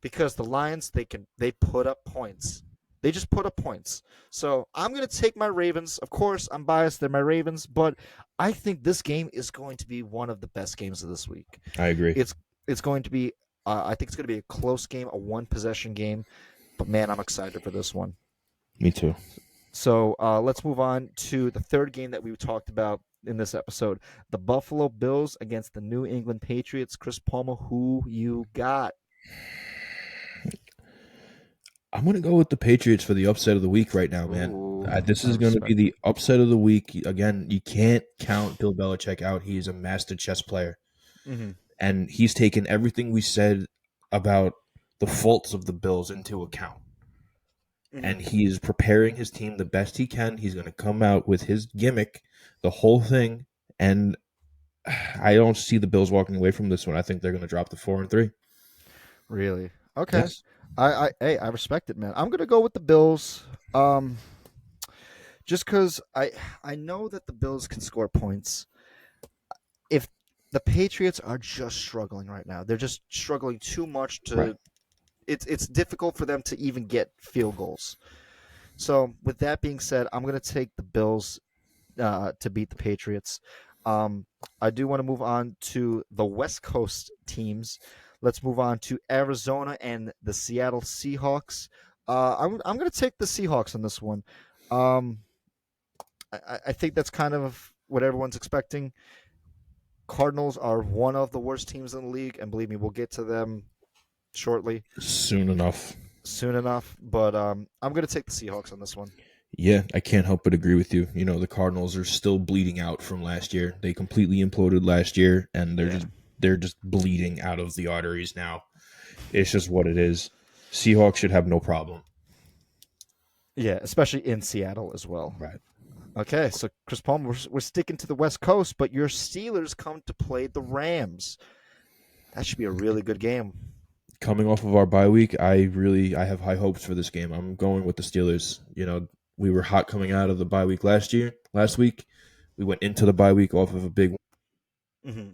because the Lions they put up points. They just put up points. So I'm gonna take my Ravens. Of course, I'm biased. They're my Ravens, but I think this game is going to be one of the best games of this week. I agree. It's it's going to be. I think it's going to be a close game, a one possession game. But man, I'm excited for this one. Me too. So let's move on to the third game that we talked about in this episode: the Buffalo Bills against the New England Patriots. Chris Palmer, who you got? I'm going to go with the Patriots for the upset of the week right now, man. Ooh, This I is going to be respect it. the upset of the week. Again, you can't count Bill Belichick out. He's a master chess player. Hmm. And he's taken everything we said about the faults of the Bills into account. Hmm. And he is preparing his team the best he can. He's going to come out with his gimmick, the whole thing. And I don't see the Bills walking away from this one. I think they're going to drop to 4-3. Really? Okay. Yes. Hey, I respect it, man. I'm gonna go with the Bills. Um, just because I know that the Bills can score points. If the Patriots are just struggling right now, they're just struggling too much Right. to. It's difficult for them to even get field goals. So with that being said, I'm gonna take the Bills to beat the Patriots. Um, I do want to move on to the West Coast teams. Let's move on to Arizona and the Seattle Seahawks. I'm going to take the Seahawks on this one. Um, I think that's kind of what everyone's expecting. Cardinals are one of the worst teams in the league, and believe me, we'll get to them shortly, Soon enough. soon enough. But I'm going to take the Seahawks on this one. Yeah, I can't help but agree with you. The Cardinals are still bleeding out from last year. They completely imploded last year, and they're Yeah, just bleeding out of the arteries now. It's just what it is. Seahawks should have no problem. yeah, especially in Seattle as well. Right. Okay, so Chris Palmer, we're sticking to the West Coast, but your Steelers come to play the Rams. That should be a really good game. Coming off of our bye week, I have high hopes for this game. I'm going with the Steelers. We were hot coming out of the bye week last week. We went into the bye week off of a big. Hmm.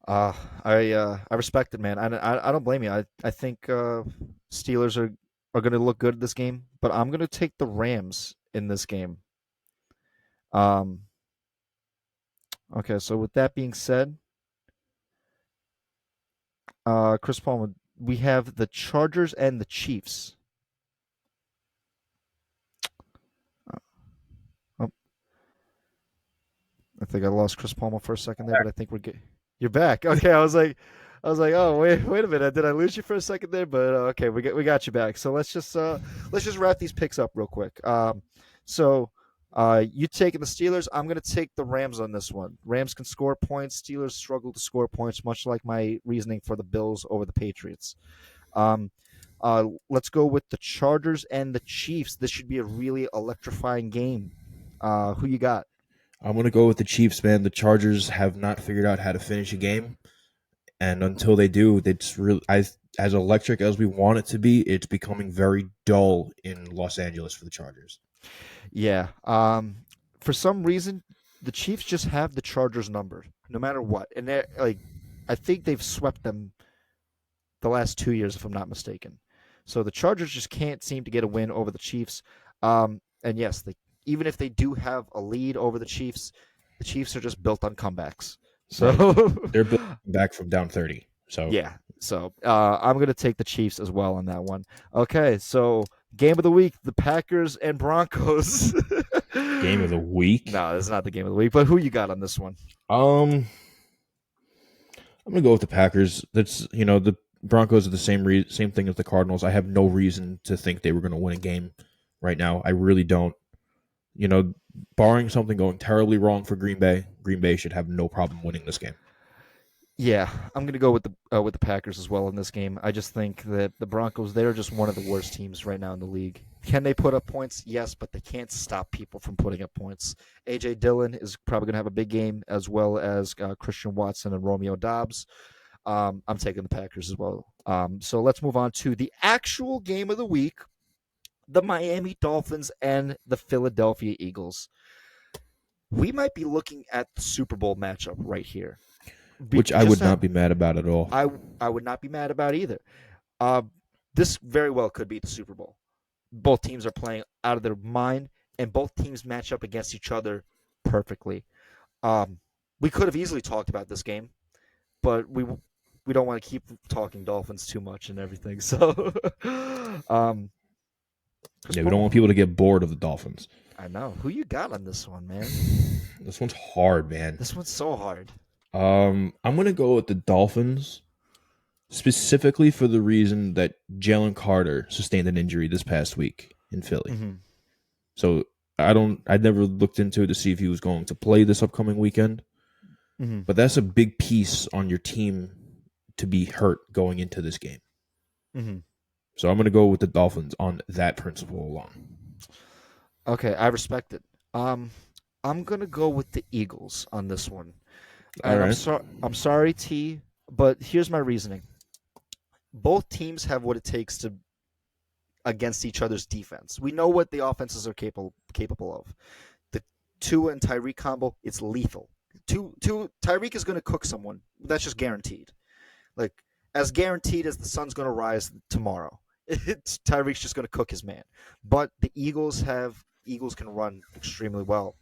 Uh, I respect it, man. I don't blame you. I think Steelers are going to look good this game, but I'm going to take the Rams in this game. Um, okay, so with that being said, Chris Palmer, we have the Chargers and the Chiefs. Oh, I think I lost Chris Palmer for a second there, but I think we're good. You're back. Okay, oh wait a minute. Did I lose you for a second there? But okay, we got you back. So let's just wrap these picks up real quick. So you taking the Steelers? I'm gonna take the Rams on this one. Rams can score points. Steelers struggle to score points, much like my reasoning for the Bills over the Patriots. Um, let's go with the Chargers and the Chiefs. This should be a really electrifying game. Who you got? I'm going to go with the Chiefs, man. The Chargers have not figured out how to finish a game, and until they do, it's really as electric as we want it to be. It's becoming very dull in Los Angeles for the Chargers. Yeah. For some reason, the Chiefs just have the Chargers number, no matter what, and they're like, I think they've swept them the last 2 years, if I'm not mistaken. So the Chargers just can't seem to get a win over the Chiefs. And yes, even if they do have a lead over the Chiefs are just built on comebacks. Right. So They're building back from down 30. So yeah. So I'm gonna take the Chiefs as well on that one. Okay, so Game of the week: the Packers and Broncos. Game of the week. No, this is not the game of the week. But who you got on this one? Um, I'm gonna go with the Packers. That's the Broncos are the same thing as the Cardinals. I have no reason to think they were gonna win a game right now. I really don't. You know, barring something going terribly wrong for Green Bay should have no problem winning this game. Yeah, I'm going to go with the Packers as well in this game. I just think that the Broncos, they're just one of the worst teams right now in the league. Can they put up points? Yes, but they can't stop people from putting up points. AJ Dillon is probably going to have a big game, as well as Christian Watson and Romeo Dobbs. I'm taking the Packers as well. So let's move on to the actual game of the week: the Miami Dolphins and the Philadelphia Eagles. We might be looking at the Super Bowl matchup right here. Which I Just would not be mad about at all. I would not be mad about either. Uh, this very well could be the Super Bowl. Both teams are playing out of their mind, and both teams match up against each other perfectly. Um, we could have easily talked about this game, but we don't want to keep talking Dolphins too much and everything. So, Chris Yeah, we don't Paul, want people to get bored of the Dolphins. I know who you got on this one, man. This one's hard, man. This one's so hard. I'm gonna go with the Dolphins specifically for the reason that Jalen Carter sustained an injury this past week in Philly. Mm-hmm. So I never looked into it to see if he was going to play this upcoming weekend. Mm-hmm. But that's a big piece on your team to be hurt going into this game. Mm-hmm. So I'm going to go with the Dolphins on that principle alone. Okay, I respect it. Um, I'm gonna go with the Eagles on this one, All and right. I'm sorry, T, but here's my reasoning. Both teams have what it takes to against each other's defense. We know what the offenses are capable of. The Tua and Tyreek combo, it's lethal. Tyreek is gonna cook someone. That's just guaranteed. Like as guaranteed as the sun's gonna rise tomorrow. Tyreek's just gonna cook his man. But the Eagles can run extremely well.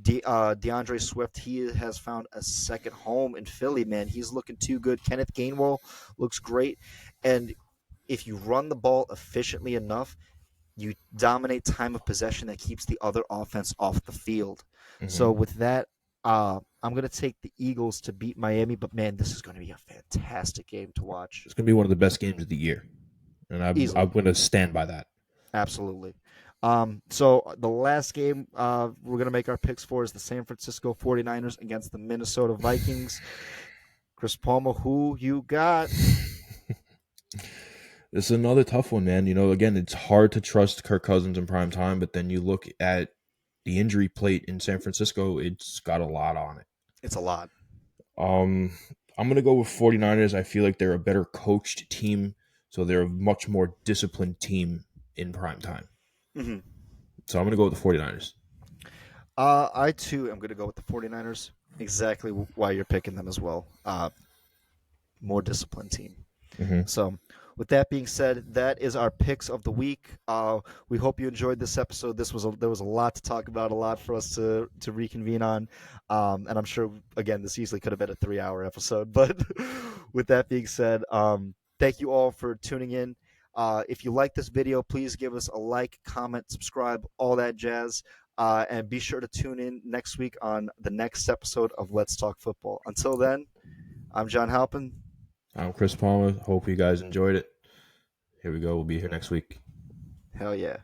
DeAndre Swift, he has found a second home in Philly, man. He's looking too good. Kenneth Gainwell looks great. And if you run the ball efficiently enough, you dominate time of possession that keeps the other offense off the field. Mm-hmm. So with that, I'm going to take the Eagles to beat Miami. But, man, this is going to be a fantastic game to watch. It's going to be one of the best games of the year. And I'm Easily. going to stand by that. Absolutely. So the last game we're going to make our picks for is the San Francisco 49ers against the Minnesota Vikings. Chris Palmer, who you got? This is another tough one, man. Again, it's hard to trust Kirk Cousins in prime time, but then you look at the injury plate in San Francisco, it's got a lot on it. It's a lot. Um, I'm going to go with 49ers. I feel like they're a better coached team, so they're a much more disciplined team in prime time. Mm-hmm. So I'm going to go with the 49ers. I, too, am going to go with the 49ers. Exactly why you're picking them as well. More disciplined team. Mm-hmm. So, with that being said, that is our picks of the week. We hope you enjoyed this episode. There was a lot to talk about, a lot for us to reconvene on, and I'm sure again this easily could have been a 3-hour episode. But with that being said, thank you all for tuning in. If you like this video, please give us a like, comment, subscribe, all that jazz. And be sure to tune in next week on the next episode of Let's Talk Football. Until then, I'm John Halpin. I'm Chris Palmer. Hope you guys enjoyed it. Here we go. We'll be here next week. Hell yeah.